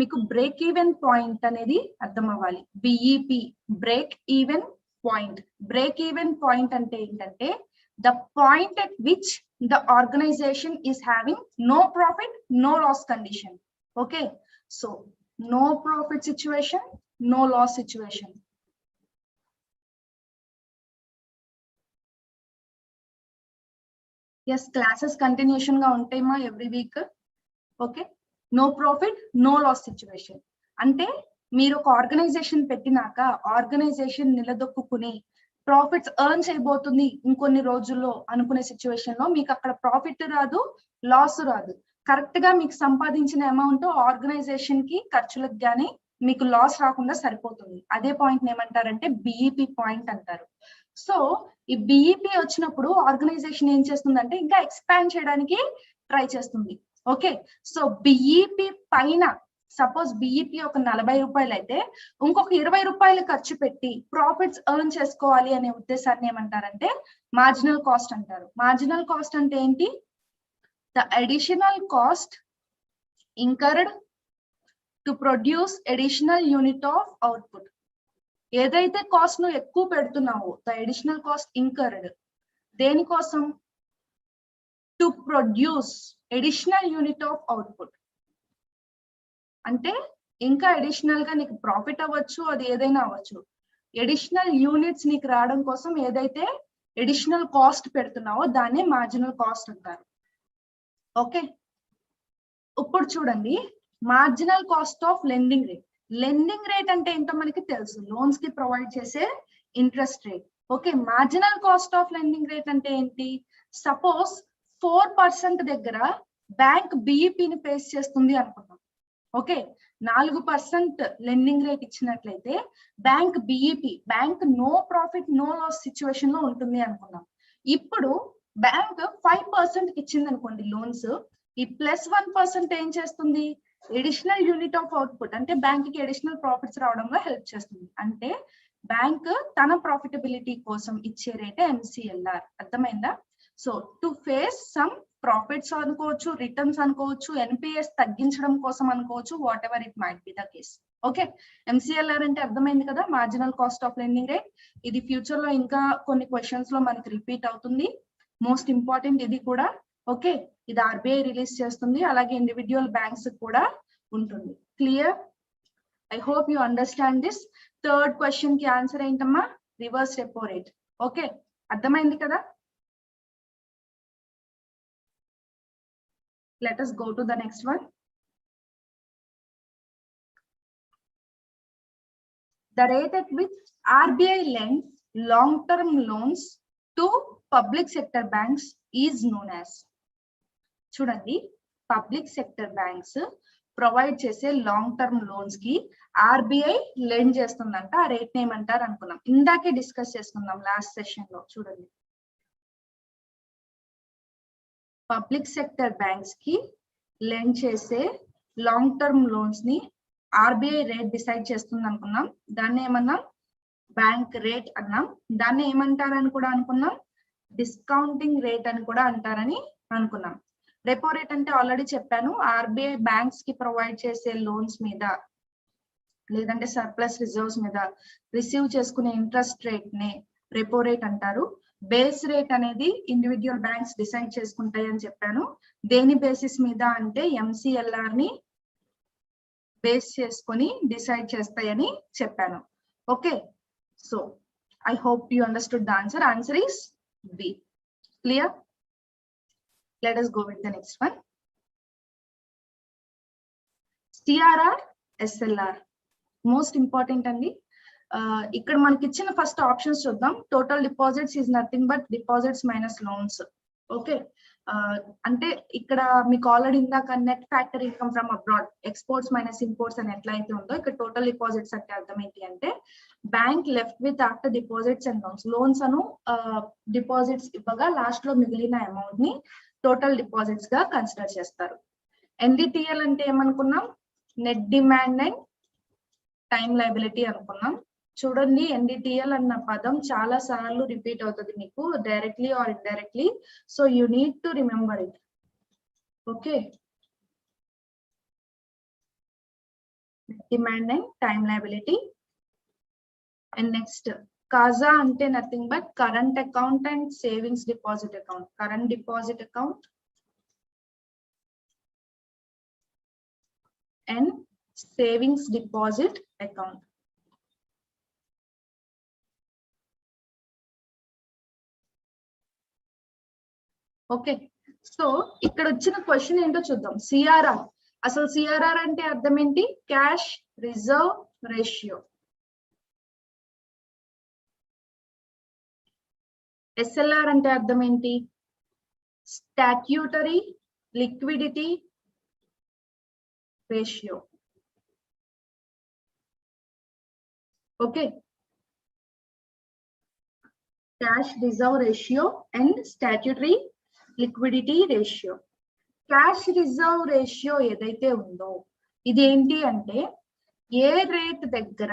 మీకు బ్రేక్ ఈవెన్ పాయింట్ అనేది అర్థం అవ్వాలి. BEP break even point. Break even point అంటే ఏంటంటే the point at which the organization is having no profit, no loss condition. Okay, so no profit situation, no loss situation. Yes, classes continuation ga untayma every week. Okay, no profit, no loss situation అంటే మీరు ఒక organisation పెట్టినాక organisation నిలదొక్కుని profits earn చేయబోతుంది ఇంకొన్ని రోజుల్లో అనుకునే situation లో మీకు అక్కడ ప్రాఫిట్ రాదు, లాస్ రాదు. కరెక్ట్ గా మీకు సంపాదించిన అమౌంట్ ఆర్గనైజేషన్ కి ఖర్చులకు గానీ మీకు లాస్ రాకుండా సరిపోతుంది. అదే పాయింట్ ఏమంటారంటే బిఈపి పాయింట్ అంటారు. సో ఈ బిఈపి వచ్చినప్పుడు ఆర్గనైజేషన్ ఏం చేస్తుందంటే ఇంకా ఎక్స్పాండ్ చేయడానికి ట్రై చేస్తుంది. ఓకే, సో బిఈపి పైన సపోజ్ బిఈపి ఒక 40 రూపాయలు అయితే ఇంకొక 20 రూపాయలు ఖర్చు పెట్టి ప్రాఫిట్స్ ఎర్న్ చేసుకోవాలి అనే ఉద్దేశాన్ని ఏమంటారంటే మార్జినల్ కాస్ట్ అంటారు. మార్జినల్ కాస్ట్ అంటే ఏంటి? The additional cost incurred to produce additional unit of output. ఏదైతే కాస్ట్ నువ్వు ఎక్కువ పెడుతున్నావో ద అడిషనల్ కాస్ట్ ఇంకర్డ్ దేనికోసం? To produce additional unit of output. అంటే ఇంకా అడిషనల్ గా నీకు ప్రాఫిట్ అవ్వచ్చు, అది ఏదైనా అవ్వచ్చు. అడిషనల్ యూనిట్స్ నీకు రావడం కోసం ఏదైతే అడిషనల్ కాస్ట్ పెడుతున్నావో దాన్నే మార్జినల్ కాస్ట్ అంటారు. ఓకే, ఇప్పుడు చూడండి marginal cost of lending rate. Lending rate అంటే ఏంటో మనకి తెలుసు, లోన్స్ కి ప్రొవైడ్ చేసే interest rate. Okay, marginal cost of lending rate అంటే ఏంటి? సపోజ్ 4% దగ్గర బ్యాంక్ బిఈపిని పేస్ చేస్తుంది అనుకున్నాం. ఓకే, 4% లెండింగ్ రేట్ ఇచ్చినట్లయితే bank BEP, bank no profit no loss situation లో ఉంటుంది అనుకున్నాం. ఇప్పుడు బ్యాంక్ 5% ఇచ్చింది అనుకోండి లోన్స్, ఈ +1% ఏం చేస్తుంది? అడిషనల్ యూనిట్ ఆఫ్ అవుట్పుట్ అంటే బ్యాంక్ కి అడిషనల్ ప్రాఫిట్స్ రావడంలో హెల్ప్ చేస్తుంది. అంటే బ్యాంక్ తన ప్రాఫిటబిలిటీ కోసం ఇచ్చే రేటే ఎంసీఎల్ఆర్. అర్థమైందా? So to face some profits అనుకోవచ్చు, రిటర్న్స్ అనుకోవచ్చు, ఎన్పిఎస్ తగ్గించడం కోసం అనుకోవచ్చు, what ever it might be the case. Okay, MCLR అంటే అర్థమైంది కదా, marginal cost of lending rate. ఇది ఫ్యూచర్ లో ఇంకా కొన్ని క్వశ్చన్స్ లో మనకి రిపీట్ అవుతుంది. మోస్ట్ ఇంపార్టెంట్ ఇది కూడా. ఓకే, ఇది ఆర్బీఐ రిలీజ్ చేస్తుంది, అలాగే ఇండివిడ్యువల్ బ్యాంక్స్ కూడా ఉంటుంది. Clear? I hope you understand this. Third question కి ఆన్సర్ ఏంటమ్మా? Reverse repo rate. ఓకే, అర్థమైంది కదా? Let us go to the next one. The rate at which RBI lends long-term loans to public sector banks is known as. చూడండి, public sector banks provide చేసే long term loans కి RBI lend చేస్తుందంట. ఆ rate ఏమంటారు అనుకున్నాం, ఇందాకే discuss చేసుకుందాం last session లో. చూడండి, పబ్లిక్ సెక్టర్ బ్యాంక్స్ కి లెండ్ చేసే లాంగ్ టర్మ్ లోన్స్ ని ఆర్బీఐ రేట్ డిసైడ్ చేస్తుంది అనుకున్నాం. దాన్ని ఏమన్నాం? బ్యాంక్ రేట్ అన్నాం. దాన్ని ఏమంటారని కూడా అనుకున్నాం? డిస్కౌంటింగ్ రేట్ అని కూడా అంటారని అనుకున్నాం. రెపో రేట్ అంటే ఆల్రెడీ చెప్పాను, ఆర్బీఐ బ్యాంక్స్ కి ప్రొవైడ్ చేసే లోన్స్ మీద లేదంటే సర్ప్లస్ రిజర్వ్స్ మీద రిసీవ్ చేసుకునే ఇంట్రెస్ట్ రేట్ నే రెపో రేట్ అంటారు. బేస్ రేట్ అనేది ఇండివిడ్యువల్ బ్యాంక్స్ డిసైడ్ చేసుకుంటాయి అని చెప్పాను. దేని బేసిస్ మీద అంటే ఎంసీఎల్ఆర్ ని బేస్ చేసుకొని డిసైడ్ చేస్తాయని చెప్పాను. Okay, so I hope you understood the answer. Answer is B. Clear? Let us go with the next one. CRR, SLR most important అండి. ఇక్కడ మనకి ఇచ్చిన ఫస్ట్ ఆప్షన్స్ చూద్దాం. Total deposits is nothing but deposits minus loans. Okay, అంటే ఇక్కడ మీకు ఆల్రెడీ ఇందాక net factor income from abroad, exports minus imports అని ఎట్లయితే ఉందో ఇక్కడ టోటల్ డిపాజిట్స్ అంటే అర్థం ఏంటి అంటే bank left with after deposits and loans. Loans Anu deposits ఇవ్వగా లాస్ట్ లో మిగిలిన అమౌంట్ ని టోటల్ డిపాజిట్స్ గా కన్సిడర్ చేస్తారు. ఎన్డిటిఎల్ అంటే ఏమనుకున్నాం? Net demand and time liability అనుకున్నాం. చూడండి, ఎన్డిటిఎల్ అన్న పదం చాలా సార్లు రిపీట్ అవుతుంది మీకు directly or indirectly. So you need to remember it. Okay, demand and time liability. And next CASA అంటే nothing but current account and savings deposit account. Current deposit account and savings deposit account. Okay, so ఇక్కడ వచ్చిన question ఏంటో చూద్దాం. CRR, అసలు CRR అంటే అర్థం ఏంటి? Cash reserve ratio. SLR అంటే అర్థం ఏంటి? Statutory liquidity ratio. Okay, cash reserve ratio and statutory liquidity ratio. Cash reserve ratio ఏదైతే ఉందో ఇది ఏంటి అంటే ఏ రేట్ దగ్గర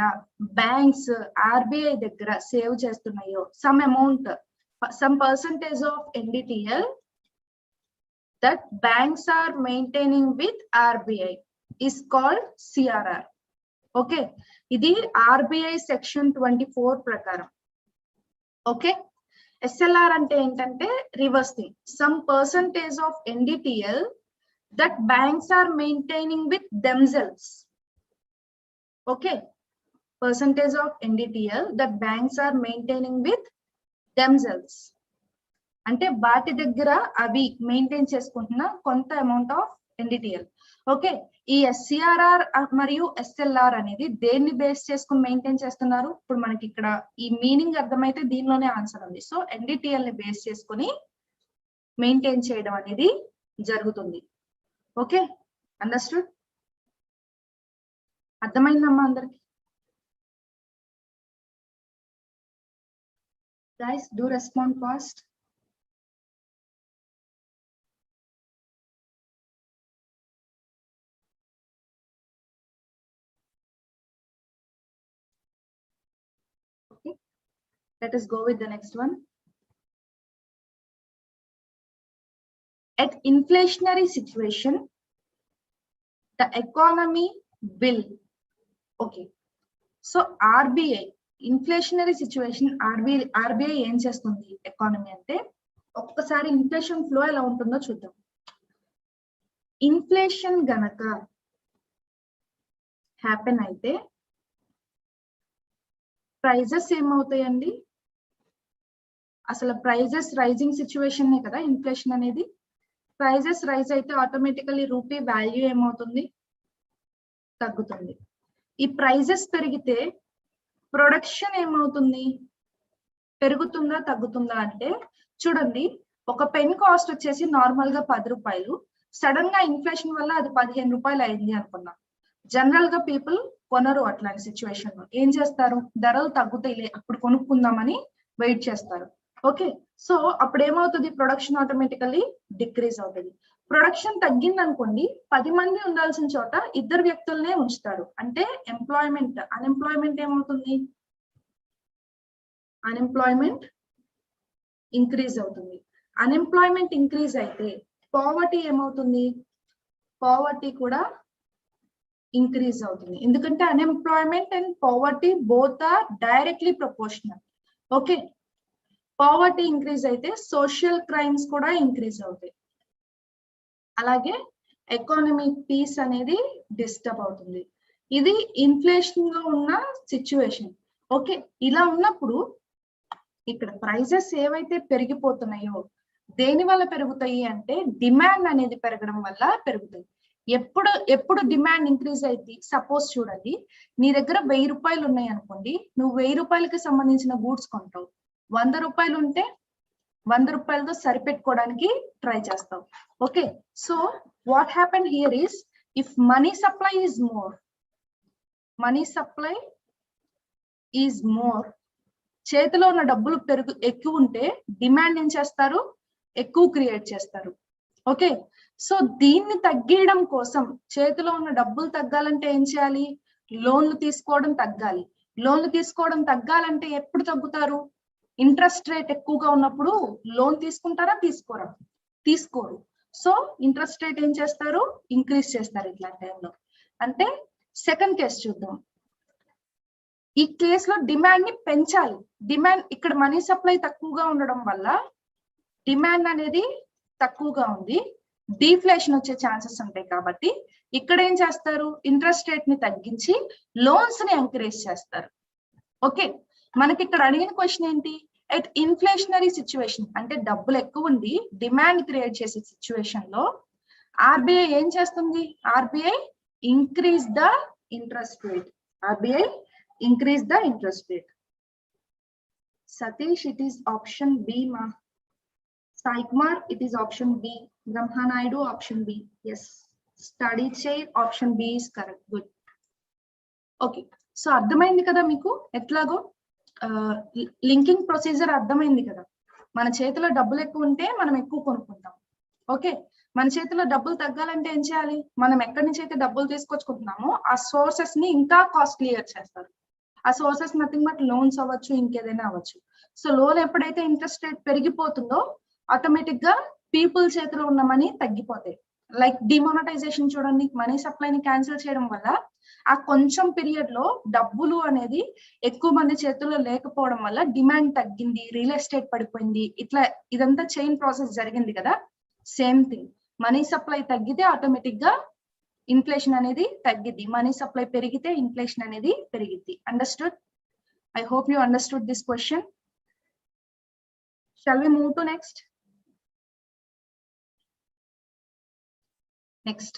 బ్యాంక్స్ ఆర్బిఐ దగ్గర సేవ్ చేస్తున్నాయో some amount, some percentage of NDTL that banks are maintaining with RBI is called CRR. Okay, ఇది ఆర్బిఐ సెక్షన్ 24 ప్రకారం. ఓకే, ఎస్ఎల్ఆర్ అంటే ఏంటంటే reverse thing, some percentage of NDTL that banks are maintaining with themselves. Okay, percentage of NDTL that banks are maintaining with themselves అంటే వాటి దగ్గర అవి maintain చేసుకుంటున్న కొంత అమౌంట్ ఆఫ్ ఎన్డిటిఎల్. ఓకే, ఈ ఎస్సిఆర్ఆర్ మరియు ఎస్ఎల్ఆర్ అనేది దేన్ని బేస్ చేసుకుని మెయింటైన్ చేస్తున్నారు? ఇప్పుడు మనకి ఇక్కడ ఈ మీనింగ్ అర్థమైతే దీనిలోనే ఆన్సర్ ఉంది. సో ఎన్డిటిఎల్ ని బేస్ చేసుకుని మెయింటైన్ చేయడం అనేది జరుగుతుంది. Okay, understood? అర్థమైందమ్మా అందరికి? Guys do respond fast. Let us go with the next one. At inflationary situation, the economy will. Okay, so RBI inflationary situation, RBI ఏం చేస్తుంది ఎకానమీ అంటే? ఒక్కసారి ఇన్ఫ్లేషన్ ఫ్లో ఎలా ఉంటుందో చూద్దాం. ఇన్ఫ్లేషన్ గనక హ్యాపెన్ అయితే ప్రైజెస్ ఏమవుతాయండి? అసలు ప్రైజెస్ రైజింగ్ సిచ్యువేషన్ కదా ఇన్ఫ్లేషన్ అనేది. ప్రైజెస్ రైజ్ అయితే ఆటోమేటికలీ రూపీ వాల్యూ ఏమవుతుంది? తగ్గుతుంది. ఈ ప్రైజెస్ పెరిగితే ప్రొడక్షన్ ఏమవుతుంది? పెరుగుతుందా తగ్గుతుందా అంటే చూడండి, ఒక పెన్ కాస్ట్ వచ్చేసి నార్మల్ గా 10 రూపాయలు, సడన్ గా ఇన్ఫ్లేషన్ వల్ల అది 15 రూపాయలు అయింది అనుకున్నాం. జనరల్ గా పీపుల్ కొనరు. అట్లాంటి సిచ్యువేషన్ లో ఏం చేస్తారు? ధరలు తగ్గుతాయిలే అప్పుడు కొనుక్కుందామని వెయిట్ చేస్తారు. ఓకే, సో అప్పుడు ఏమవుతుంది? ప్రొడక్షన్ ఆటోమేటికలీ డిక్రీజ్ అవుతుంది. ప్రొడక్షన్ తగ్గింది అనుకోండి, 10 మంది ఉండాల్సిన చోట 2 వ్యక్తులనే ఉంచుతారు. అంటే ఎంప్లాయ్మెంట్, అన్ఎంప్లాయ్మెంట్ ఏమవుతుంది? అన్ఎంప్లాయ్మెంట్ ఇంక్రీజ్ అవుతుంది. అన్ఎంప్లాయ్మెంట్ ఇంక్రీజ్ అయితే పావర్టీ ఏమవుతుంది? పావర్టీ కూడా ఇంక్రీజ్ అవుతుంది. ఎందుకంటే unemployment and poverty both are directly proportional. Okay, poverty increase అయితే సోషల్ క్రైమ్స్ కూడా ఇంక్రీజ్ అవుతాయి. అలాగే ఎకానమిక్ పీస్ అనేది డిస్టర్బ్ అవుతుంది. ఇది ఇన్ఫ్లేషన్ లో ఉన్న సిచ్యువేషన్. ఓకే, ఇలా ఉన్నప్పుడు ఇక్కడ ప్రైజెస్ ఏవైతే పెరిగిపోతున్నాయో దేని వల్ల పెరుగుతాయి అంటే డిమాండ్ అనేది పెరగడం వల్ల పెరుగుతాయి. ఎప్పుడు డిమాండ్ ఇంక్రీజ్ అయింది? సపోజ్ చూడండి, నీ దగ్గర 1000 రూపాయలు ఉన్నాయి అనుకోండి, నువ్వు 1000 రూపాయలకి సంబంధించిన గూడ్స్ కొంటావు. 100 రూపాయలు ఉంటే 100 రూపాయలతో సరిపెట్టుకోవడానికి ట్రై చేస్తావు. Okay, so what happen here is, if money supply is more, చేతిలో ఉన్న డబ్బులు ఎక్కువ ఉంటే డిమాండ్ ఏం చేస్తారు? ఎక్కువ క్రియేట్ చేస్తారు. ఓకే, సో దీన్ని తగ్గించడం కోసం, చేతిలో ఉన్న డబ్బులు తగ్గాలంటే ఏం చేయాలి? లోన్లు తీసుకోవడం తగ్గాలి. లోన్లు తీసుకోవడం తగ్గాలంటే ఎప్పుడు తగ్గుతారు? ఇంట్రెస్ట్ రేట్ ఎక్కువగా ఉన్నప్పుడు లోన్ తీసుకుంటారా? తీసుకోరు. సో ఇంట్రెస్ట్ రేట్ ఏం చేస్తారు? ఇంక్రీజ్ చేస్తారు ఇట్లాంటి టైంలో. అంటే సెకండ్ కేసు చూద్దాం. ఈ కేసులో డిమాండ్ ని పెంచాలి. డిమాండ్ ఇక్కడ మనీ సప్లై తక్కువగా ఉండడం వల్ల డిమాండ్ అనేది తక్కువగా ఉంది, డీఫ్లేషన్ వచ్చే ఛాన్సెస్ ఉంటాయి. కాబట్టి ఇక్కడ ఏం చేస్తారు, ఇంట్రెస్ట్ రేట్ ని తగ్గించి లోన్స్ ని ఎంకరేజ్ చేస్తారు. ఓకే, మనకి ఇక్కడ అడిగిన క్వశ్చన్ ఏంటి, ఎట్ ఇన్ఫ్లేషనరీ సిచ్యువేషన్ అంటే డబ్బులు ఎక్కువ ఉండి డిమాండ్ క్రియేట్ చేసే సిచ్యువేషన్ లో ఆర్బీఐ ఏం చేస్తుంది, RBI increase the interest rate. RBI increase the interest rate. Satish, it is option B, ma. Sai Kumar, it is option B. Brahma Naidu, option B. Yes. Study chair, option B is correct. Good. Okay. So అర్థమైంది కదా మీకు ఎట్లాగో linking procedure అర్థమైంది కదా. మన చేతిలో డబ్బులు ఎక్కువ ఉంటే మనం ఎక్కువ కొనుక్కుంటాం. ఓకే, మన చేతిలో డబ్బులు తగ్గాలంటే ఏం చేయాలి, మనం ఎక్కడి నుంచి అయితే డబ్బులు తీసుకొచ్చుకుంటున్నామో ఆ సోర్సెస్ ని ఇంకా కాస్ట్లీయర్ చేస్తారు. ఆ సోర్సెస్ నథింగ్ బట్ లోన్స్ అవ్వచ్చు, ఇంకేదైనా అవ్వచ్చు. సో లోన్ ఎప్పుడైతే ఇంట్రెస్ట్ రేట్ పెరిగిపోతుందో ఆటోమేటిక్ గా పీపుల్ చేతిలో ఉన్న మనీ తగ్గిపోతాయి. లైక్ డిమానిటైజేషన్ చూడండి, మనీ సప్లైని క్యాన్సిల్ చేయడం వల్ల ఆ కొంచెం పీరియడ్ లో డబ్బులు అనేది ఎక్కువ మంది చేతుల్లో లేకపోవడం వల్ల డిమాండ్ తగ్గింది, రియల్ ఎస్టేట్ పడిపోయింది, ఇట్లా ఇదంతా చైన్ ప్రాసెస్ జరిగింది కదా. సేమ్ థింగ్, మనీ సప్లై తగ్గితే ఆటోమేటిక్ గా ఇన్ఫ్లేషన్ అనేది తగ్గిద్ది, మనీ సప్లై పెరిగితే ఇన్ఫ్లేషన్ అనేది పెరిగిద్ది. Understood? I hope you understood this question. Shall we move to next? Next,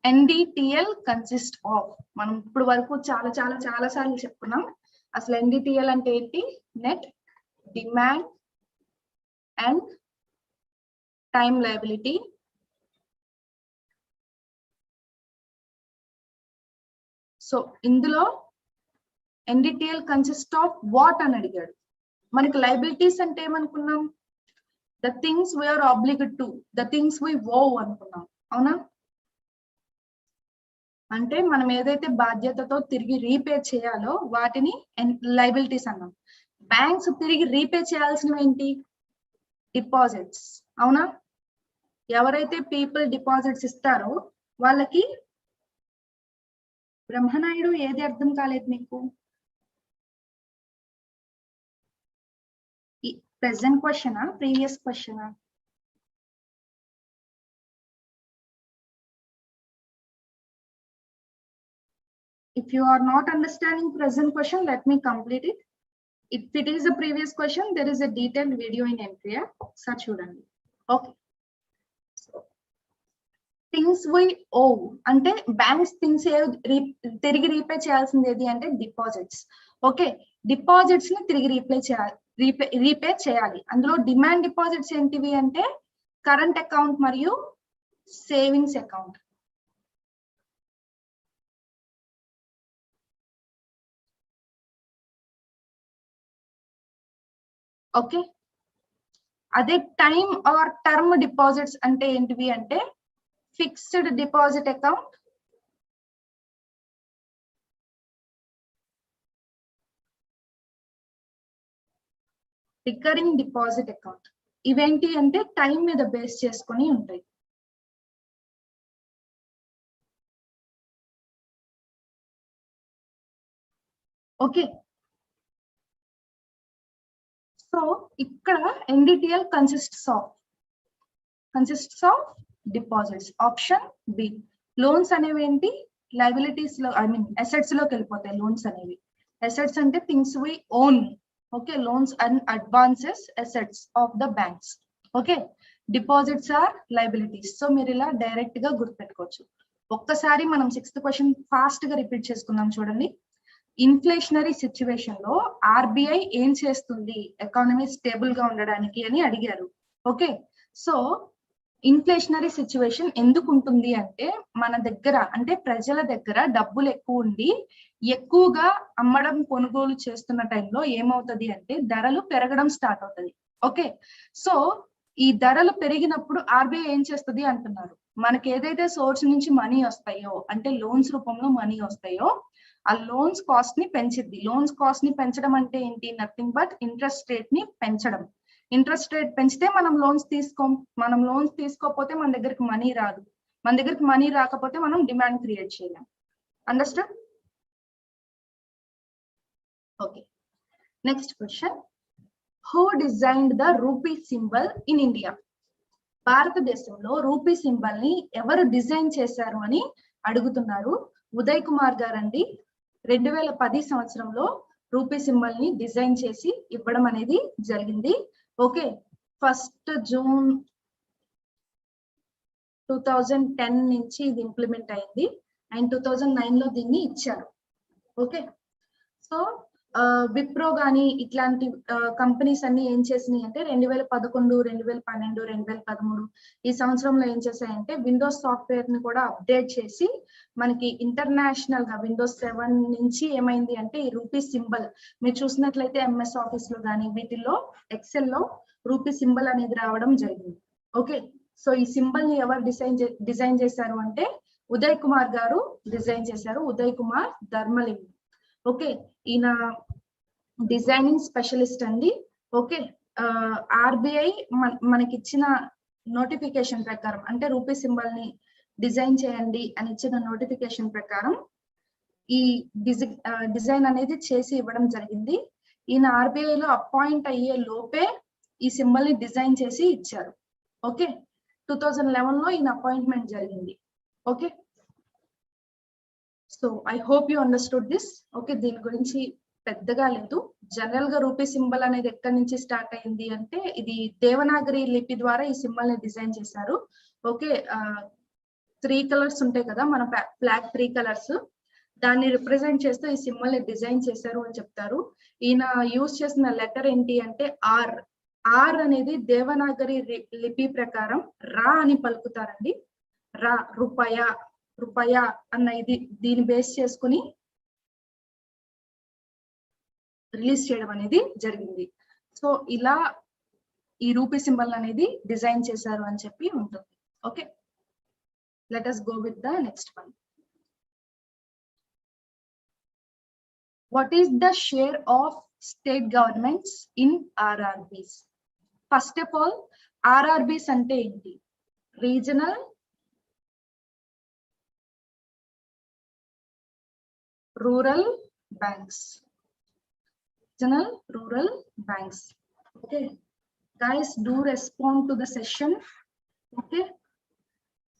NDTL consist of. మనం ఇప్పుడు వరకు చాలా చాలా చాలా సార్లు చెప్పుకున్నాం. అసలు NDTL అంటే ఏంటి, net demand and time liability. So ఇందులో NDTL కన్సిస్ట్ ఆఫ్ వాట్ అని అడిగాడు. మనకి లయబిలిటీస్ అంటే ఏమనుకున్నాం, the things we're obligate to, the things we owe అనుకున్నాం. అవునా? అంటే మనం ఏదైతే బాధ్యతతో తిరిగి రీపే చేయాలో వాటిని లయబిలిటీస్ అన్నాం. బ్యాంక్స్ తిరిగి రీపే చేయాల్సినవి ఏంటి, డిపాజిట్స్. అవునా? ఎవరైతే పీపుల్ డిపాజిట్స్ ఇస్తారో వాళ్ళకి, బ్రహ్మనాయుడు ఏది అర్థం కాలేదు మీకు, ప్రెసెంట్ క్వశ్చనా ప్రీవియస్ క్వశ్చనా? If you are not understanding present question, let me complete it. If it is a previous question, there is a detailed video in Entria. Search chudandi. Okay. Things we owe అంటే banks things తిరిగి repay చేయాల్సింది ఏది అంటే deposits. Okay, deposits ని తిరిగి repay చేయాలి. అందులో demand deposits ఏంటివి అంటే కరెంట్ అకౌంట్ మరియు సేవింగ్స్ అకౌంట్. ఓకే, అదే టైమ్ ఆర్ టర్మ్ డిపాజిట్స్ అంటే ఏంటివి అంటే fixed deposit account, recurring deposit account. ఇవేంటి అంటే టైం మీద బేస్ చేసుకొని ఉంటాయి. ఓకే, సో ఇక్కడ NDTL consists of deposits. Option B. Loans అనేవి ఏంటి, లయబిలిటీస్ లో, ఐ మీన్ అసెట్స్ లోకి వెళ్ళిపోతాయి. లోన్స్ అనేవి అసెట్స్ అంటే things we own. Okay, loans and advances assets of the banks. Okay, deposits are liabilities. So మీరు ఇలా డైరెక్ట్ గా గుర్తుపెట్టుకోవచ్చు. ఒక్కసారి మనం 6th క్వశ్చన్ ఫాస్ట్ గా రిపీట్ చేసుకుందాం చూడండి. ఇన్ఫ్లేషనరీ సిచ్యువేషన్ లో ఆర్బీఐ ఏం చేస్తుంది ఎకానమీ స్టేబుల్ గా ఉండడానికి అని అడిగారు. ఓకే, సో ఇన్ఫ్లేషనరీ సిచ్యువేషన్ ఎందుకు ఉంటుంది అంటే మన దగ్గర అంటే ప్రజల దగ్గర డబ్బులు ఎక్కువ ఉండి ఎక్కువగా అమ్మడం కొనుగోలు చేస్తున్న టైంలో ఏమవుతుంది అంటే ధరలు పెరగడం స్టార్ట్ అవుతుంది. ఓకే, సో ఈ ధరలు పెరిగినప్పుడు ఆర్బీఐ ఏం చేస్తుంది అంటున్నారు, మనకి ఏదైతే సోర్స్ నుంచి మనీ వస్తాయో అంటే లోన్స్ రూపంలో మనీ వస్తాయో ఆ లోన్స్ కాస్ట్ ని పెంచిద్ది. లోన్స్ కాస్ట్ ని పెంచడం అంటే ఏంటి, నథింగ్ బట్ ఇంట్రెస్ట్ రేట్ ని పెంచడం. ఇంట్రెస్ట్ రేట్ పెంచితే మనం లోన్స్ తీసుకోం, మనం లోన్స్ తీసుకోకపోతే మన దగ్గరికి మనీ రాదు, మన దగ్గరికి మనీ రాకపోతే మనం డిమాండ్ క్రియేట్ చేయలేం. Understand? Okay, next question. Who designed the rupee symbol in India? భారతదేశంలో రూపీ సింబల్ ని ఎవరు డిజైన్ చేశారు అని అడుగుతున్నారు. ఉదయ్ కుమార్ గారు అండి 2010 సంవత్సరంలో రూపీ సింబల్ ని డిజైన్ చేసి ఇవ్వడం అనేది జరిగింది. ఓకే, 1 జూన్ 2010 నుంచి ఇది ఇంప్లిమెంట్ అయింది అండ్ 2009 లో దీన్ని ఇచ్చారు. ఓకే, సో విప్రో గానీ ఇట్లాంటి కంపెనీస్ అన్ని ఏం చేసినాయి అంటే 2011, 2012, 2013 ఈ సంవత్సరంలో ఏం చేశాయంటే విండోస్ సాఫ్ట్వేర్ ని కూడా అప్డేట్ చేసి మనకి ఇంటర్నేషనల్ గా విండోస్ 7 నుంచి ఏమైంది అంటే ఈ రూపీ సింబల్ మీరు చూసినట్లయితే ఎంఎస్ ఆఫీస్ లో కానీ వీటిల్లో ఎక్సెల్ లో రూపీ సింబల్ అనేది రావడం జరిగింది. ఓకే, సో ఈ సింబల్ ని ఎవరు డిజైన్ చేశారు అంటే ఉదయ్ కుమార్ గారు డిజైన్ చేశారు. ఉదయ్ కుమార్ ధర్మలింగి. ఓకే, ఈయన డిజైనింగ్ స్పెషలిస్ట్ అండి. ఓకే, ఆర్బిఐ మనకి ఇచ్చిన నోటిఫికేషన్ ప్రకారం అంటే రూపీ సింబల్ ని డిజైన్ చేయండి అని ఇచ్చిన నోటిఫికేషన్ ప్రకారం ఈ డిజైన్ అనేది చేసి ఇవ్వడం జరిగింది. ఈయన ఆర్బిఐ లో అపాయింట్ అయ్యే లోపే ఈ సింబల్ ని డిజైన్ చేసి ఇచ్చారు. ఓకే, 2011 లో ఈయన అపాయింట్మెంట్ జరిగింది. Okay, so I hope you understood this. Okay, దీని గురించి పెద్దగా లేదు. జనరల్ గా రూపీ సింబల్ అనేది ఎక్కడి నుంచి స్టార్ట్ అయింది అంటే ఇది దేవనాగరి లిపి ద్వారా ఈ సింబల్ ని డిజైన్ చేశారు. ఓకే, 3 కలర్స్ ఉంటాయి కదా మన ఫ్లాగ్ 3 కలర్స్, దాన్ని రిప్రజెంట్ చేస్తూ ఈ సింబల్ ని డిజైన్ చేశారు అని చెప్తారు. ఈయన యూజ్ చేసిన లెటర్ ఏంటి అంటే ఆర్. ఆర్ అనేది దేవనాగరి లిపి ప్రకారం రా అని పలుకుతారండి. రా, రూపాయ అన్న ఇది దీన్ని బేస్ చేసుకుని రిలీజ్ చేయడం అనేది జరిగింది. సో ఇలా ఈ రూపీ సింబల్ అనేది డిజైన్ చేశారు అని చెప్పి ఉంటుంది. Okay, let us go with the next one. What is the share of state governments in RRBs? First of all, RRBs అంటే ఏంటి? Regional rural banks. Regional rural banks. Okay, guys, do respond to the session. Okay,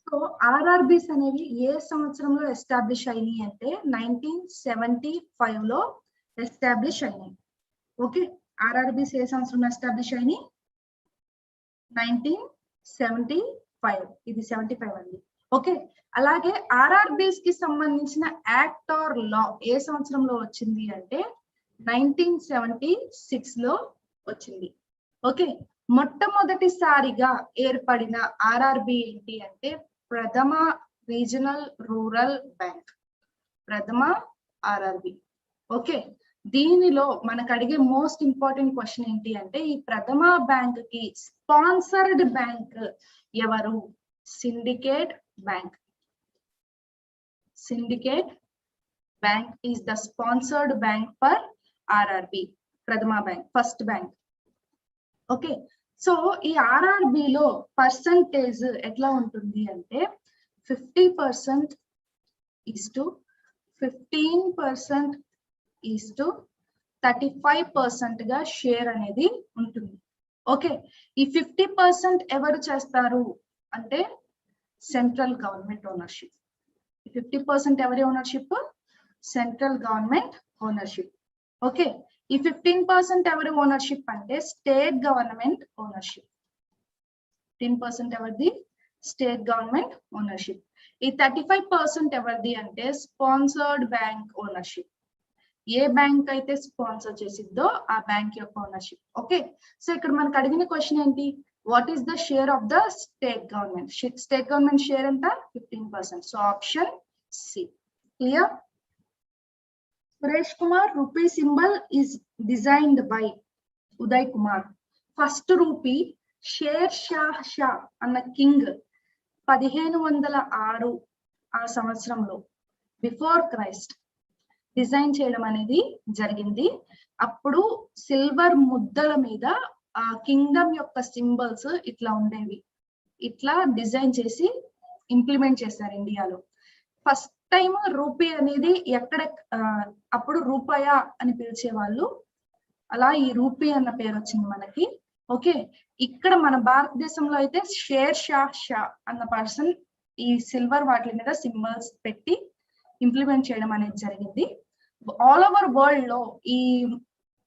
so RRBs అనేవి ఏ సంవత్సరంలో establish అయినాయి అంటే 1975 లో establish అయినాయి. Okay, RRBs ఏ సంవత్సరంలో establish అయినాయి? 1975. ఇది 75 అండి. ఓకే, అలాగే RRBs కి సంబంధించిన యాక్ట్ ఆర్ లా ఏ సంవత్సరంలో వచ్చింది అంటే 1976 లో వచ్చింది. ఓకే, మొట్టమొదటిసారిగా ఏర్పడిన ఆర్ఆర్బి ఏంటి అంటే ప్రథమ రీజనల్ రూరల్ బ్యాంక్. ప్రథమ ఆర్ఆర్బి. ఓకే, దీనిలో మనకు అడిగే మోస్ట్ ఇంపార్టెంట్ క్వశ్చన్ ఏంటి అంటే ఈ ప్రథమ బ్యాంక్ కి స్పాన్సర్డ్ బ్యాంక్ ఎవరు? Syndicate bank. Syndicate bank is the sponsored bank for RRB. ప్రథమ bank, first bank. Okay, so ఈ RRB లో పర్సంటేజ్ ఎట్లా ఉంటుంది అంటే 50% ఈస్ టు 15% ఈస్ టు 35% గా షేర్ అనేది ఉంటుంది. ఓకే, ఈ 50% ఎవరు చేస్తారు అంటే సెంట్రల్ గవర్నమెంట్ ఓనర్షిప్. 50% ఎవరి ownership? Central government ownership. Okay, ఈ 15% ఎవరి ఓనర్షిప్ అంటే స్టేట్ గవర్నమెంట్ ఓనర్షిప్. 15% ఎవరిది? State government ownership. ఈ 35% ఎవరిది అంటే స్పాన్సర్డ్ బ్యాంక్ ఓనర్షిప్. ఏ బ్యాంక్ అయితే స్పాన్సర్ చేసిద్దో ఆ బ్యాంక్ యొక్క ఓనర్షిప్. ఓకే, సో ఇక్కడ మనకు అడిగిన క్వశ్చన్ ఏంటి? What is the share of the state government? State government share ఎంత? 15%. So option C. Clear? Suresh Kumar, rupee symbol is designed by Uday Kumar. First rupee Sher Shah అన్న king 1506 ఆ సంవత్సరంలో before Christ design చేయడం అనేది జరిగింది. అప్పుడు silver ముద్దల మీద ఆ కింగ్డమ్ యొక్క సింబల్స్ ఇట్లా ఉండేవి. ఇట్లా డిజైన్ చేసి ఇంప్లిమెంట్ చేశారు ఇండియాలో. ఫస్ట్ టైం రూపీ అనేది ఎక్కడ అప్పుడు రూపాయ అని పిలిచేవాళ్ళు, అలా ఈ రూపీ అన్న పేరు వచ్చింది మనకి. ఓకే, ఇక్కడ మన భారతదేశంలో అయితే షేర్ షా అన్న పర్సన్ ఈ సిల్వర్ వాటి మీద సింబల్స్ పెట్టి ఇంప్లిమెంట్ చేయడం అనేది జరిగింది. ఆల్ ఓవర్ వరల్డ్ లో ఈ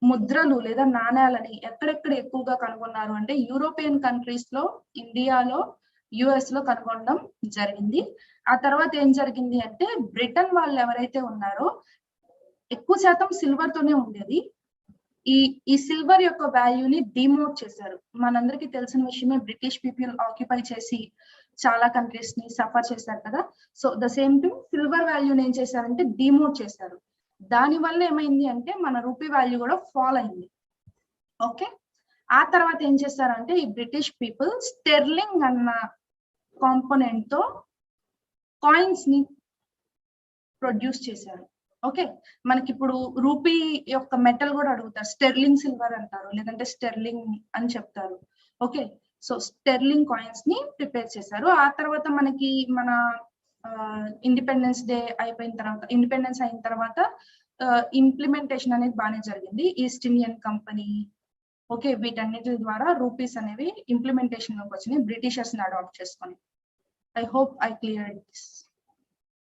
ముద్రలు లేదా నాణ్యాలని ఎక్కడెక్కడ ఎక్కువగా కనుగొన్నారు అంటే యూరోపియన్ కంట్రీస్ లో, ఇండియాలో, యుఎస్ లో కనుగొనడం జరిగింది. ఆ తర్వాత ఏం జరిగింది అంటే బ్రిటన్ వాళ్ళు ఎవరైతే ఉన్నారో ఎక్కువ శాతం సిల్వర్ తోనే ఉండేది. ఈ సిల్వర్ యొక్క వాల్యూని డిమోట్ చేశారు. మనందరికీ తెలిసిన విషయమే, బ్రిటిష్ పీపుల్ ఆక్యుపై చేసి చాలా కంట్రీస్ ని సఫర్ చేశారు కదా. So the same thing silver వాల్యూని ఏం చేశారంటే డిమోట్ చేశారు. దాని వల్ల ఏమైంది అంటే మన రూపీ వాల్యూ కూడా ఫాల్ అయింది. ఓకే, ఆ తర్వాత ఏం చేశారంటే ఈ బ్రిటిష్ పీపుల్ స్టెర్లింగ్ అన్న కాంపోనెంట్ తో కాయిన్స్ ని ప్రొడ్యూస్ చేశారు. ఓకే, మనకి ఇప్పుడు రూపీ యొక్క మెటల్ కూడా అడుగుతారు, స్టెర్లింగ్ సిల్వర్ అంటారు, లేదంటే స్టెర్లింగ్ అని చెప్తారు. ఓకే, సో స్టెర్లింగ్ కాయిన్స్ ని ప్రిపేర్ చేశారు. ఆ తర్వాత మనకి మన ఇండిపెండెన్స్ డే అయిపోయిన తర్వాత, ఇండిపెండెన్స్ అయిన తర్వాత ఇంప్లిమెంటేషన్ అనేది బాగానే జరిగింది. ఈస్ట్ ఇండియన్ కంపెనీ, ఓకే, వీటన్నిటి ద్వారా రూపీస్ అనేవి ఇంప్లిమెంటేషన్ లోకి వచ్చినాయి బ్రిటిషర్స్ ని అడాప్ట్ చేసుకొని. I hope I clear this.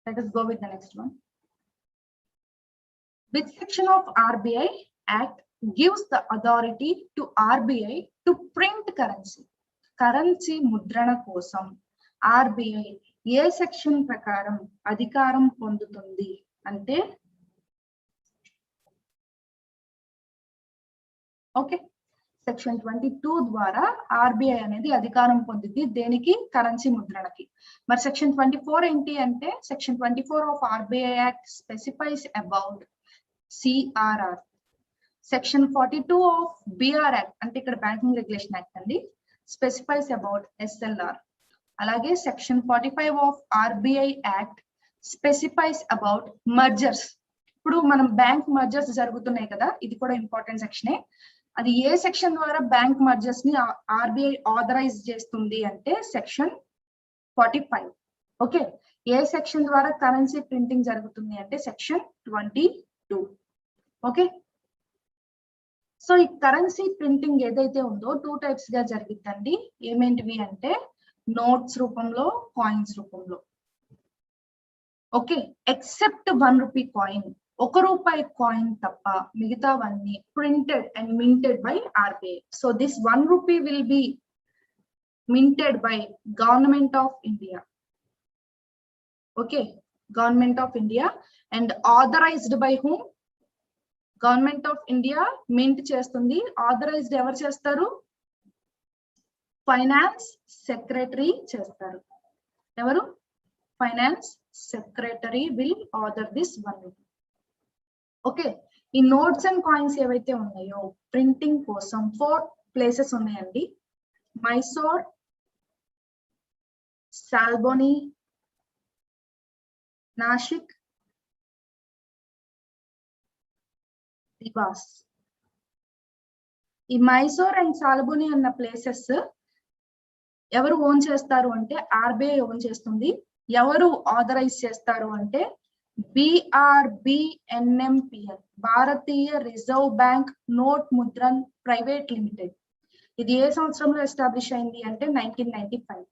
Let us go with the next one. Which section of RBI Act gives the authority to RBI to print currency? Currency ముద్రణ కోసం RBI ఏ section ప్రకారం అధికారం పొందుతుంది అంటే, ఓకే, సెక్షన్ 22 ద్వారా RBI అనేది అధికారం పొందింది. దేనికి? కరెన్సీ ముద్రణకి. మరి సెక్షన్ 24 ఏంటి అంటే, section 24 of RBI act specifies about CRR. Section 42 of BR act అంటే ఇక్కడ బ్యాంకింగ్ రెగ్యులేషన్ యాక్ట్ అండి, స్పెసిఫైస్ అబౌట్ ఎస్ఎల్ఆర్. అలాగే section 45 of RBI act specifies about mergers. ఇప్పుడు మనం బ్యాంక్ మర్జర్స్ జరుగుతున్నాయి కదా, ఇది కూడా ఇంపార్టెంట్ సెక్షనే. అది ఏ సెక్షన్ ద్వారా బ్యాంక్ మర్జర్స్ ని ఆర్బిఐ ఆథరైజ్ చేస్తుంది అంటే సెక్షన్ 45. ఓకే, ఏ సెక్షన్ ద్వారా కరెన్సీ ప్రింటింగ్ జరుగుతుంది అంటే సెక్షన్ 22. ఓకే, సో ఈ కరెన్సీ ప్రింటింగ్ ఏదైతే ఉందో 2 టైప్స్ గా జరిగిద్దండి. ఏమేంటివి అంటే నోట్స్ రూపంలో, కాయిన్స్ రూపంలో. ఓకే, ఎక్సెప్ట్ 1 రూపీ కాయిన్, 1 రూపాయి కాయిన్ తప్ప మిగతావన్నీ printed and minted by RBI. So this 1 rupee will be minted by Government of India. Okay, Government of India, and authorized by whom? Government of India mint చేస్తుంది. Authorized ఎవరు చేస్తారు? Finance secretary చేస్తారు. ఎవరు? Finance secretary will order this 1 rupee. Okay, ఈ notes and coins ఏవైతే ఉన్నాయో printing కోసం 4 places ఉన్నాయండి. మైసూర్, సాల్బోని, నాసిక్, దివాస్. ఈ మైసూర్ అండ్ సాల్బోని అన్న ప్లేసెస్ ఎవరు ఓన్ చేస్తారు అంటే ఆర్బిఐ ఓన్ చేస్తుంది. ఎవరు ఆథరైజ్ చేస్తారు అంటే BRBNMPL, Bharatiya reserve bank note Mudran private limited. ఇది ఏ సంవత్సరంలో ఎస్టాబ్లిష్ అయింది అంటే 1995.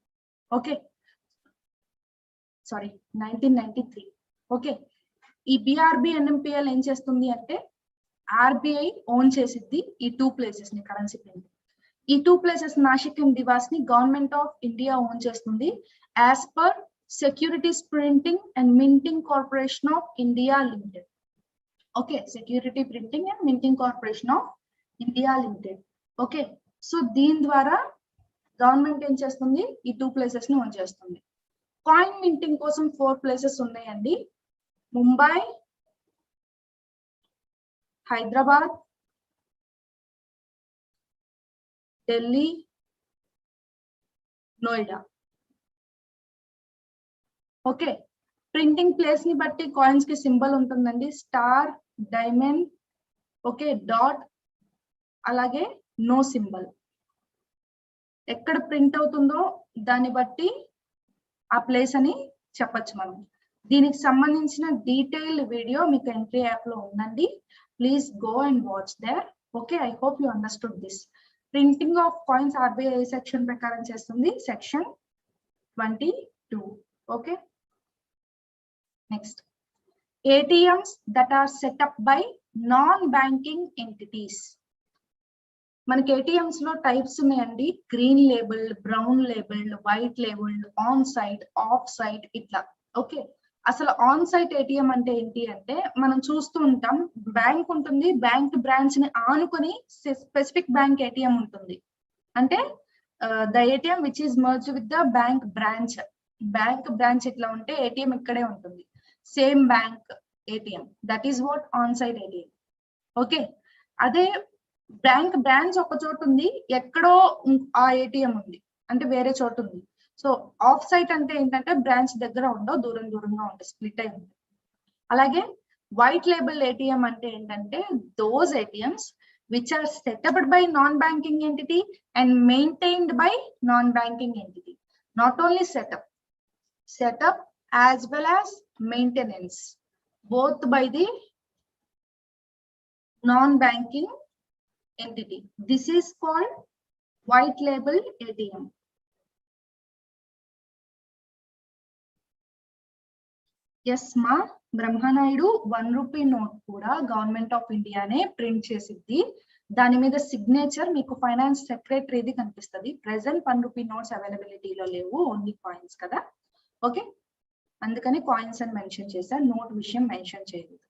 Okay, sorry 1993. ఓకే, ఈ BRBNMPL ఏం చేస్తుంది అంటే ఆర్బిఐ ఓన్ చేసిద్ది ఈ 2 ప్లేసెస్ ని కరెన్సీ ప్రింటింగ్. ఈ 2 ప్లేసెస్ నాసిక్ అండ్ దివాస్ ని గవర్నమెంట్ ఆఫ్ ఇండియా ఓన్ చేస్తుంది as per securities printing and minting corporation of India limited. Okay, security printing and minting corporation of India limited. Okay, so దీని ద్వారా government ఏం చేస్తుంది? ఈ 2 places ని own చేస్తుంది. కాయిన్ మింటింగ్ కోసం 4 ప్లేసెస్ ఉన్నాయండి. Mumbai, Hyderabad, Delhi, Noida. Okay, printing place ని బట్టి కాయిన్స్ కి సింబల్ ఉంటుందండి. స్టార్, డైమండ్, ఓకే, డాట్, అలాగే నో సింబల్. ఎక్కడ ప్రింట్ అవుతుందో దాన్ని బట్టి ఆ ప్లేస్ అని చెప్పచ్చు మనం. దీనికి సంబంధించిన డీటెయిల్డ్ వీడియో మీకు ఎంట్రీ యాప్ లో ఉందండి. Please go and watch there. Okay, I hope you understood this. Printing of coins RBI section ప్రకారం చేస్తుంది, section 22. Okay, next ATMs that are set up by non-banking entities. మనకి ATMs లో types ఉన్నాయండి. Green labelled, brown labelled, white labelled, on site, off site, ఇట్లా. Okay, అసలు on site ATM అంటే ఏంటి అంటే, మనం చూస్తూ ఉంటాం, బ్యాంక్ ఉంటుంది, బ్యాంక్ బ్రాంచ్ ని ఆనుకొని స్పెసిఫిక్ బ్యాంక్ ఏటీఎం ఉంటుంది. అంటే the ATM which is merge with the bank branch. Bank branch ఇట్లా ఉంటే ఏటీఎం ఇక్కడే ఉంటుంది, same bank ATM. That is what on site ATM. Okay, అదే బ్యాంక్ బ్రాంచ్ ఒక చోటు ఉంది, ఎక్కడో ఆ ఏటీఎం ఉంది అంటే వేరే చోటు ఉంది. సో ఆఫ్ సైట్ అంటే ఏంటంటే బ్రాంచ్ దగ్గర ఉండవు, దూరం దూరంగా ఉంటాయి, స్ప్లిట్ అయి ఉంటుంది. అలాగే వైట్ లేబుల్ ఏటీఎం అంటే ఏంటంటే those ATMs which are set up by non-banking entity and maintained by non-banking entity. Not only set up as well as maintenance, both by the non-banking entity. This is called white label ATM. Yes ma, Brahmanaidu 1 rupee note కూడా government of ఇండియానే print చేసిద్ది. దాని మీద signature మీకు finance సెక్రటరీది కనిపిస్తుంది. Present 1 rupee notes అవైలబిలిటీలో లేవు, only coins కదా. Okay, అందుకని కాయిన్స్ అని మెన్షన్ చేశారు, నోట్ విషయం మెన్షన్ చేయలేదు.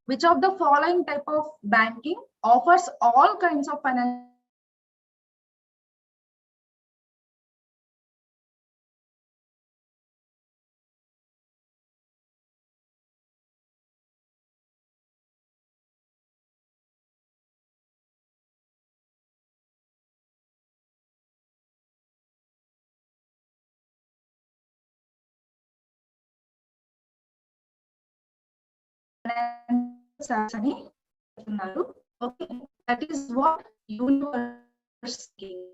Which of the following type of banking offers all kinds of financial అని చెప్తున్నారు. Okay, that is what universe scheme.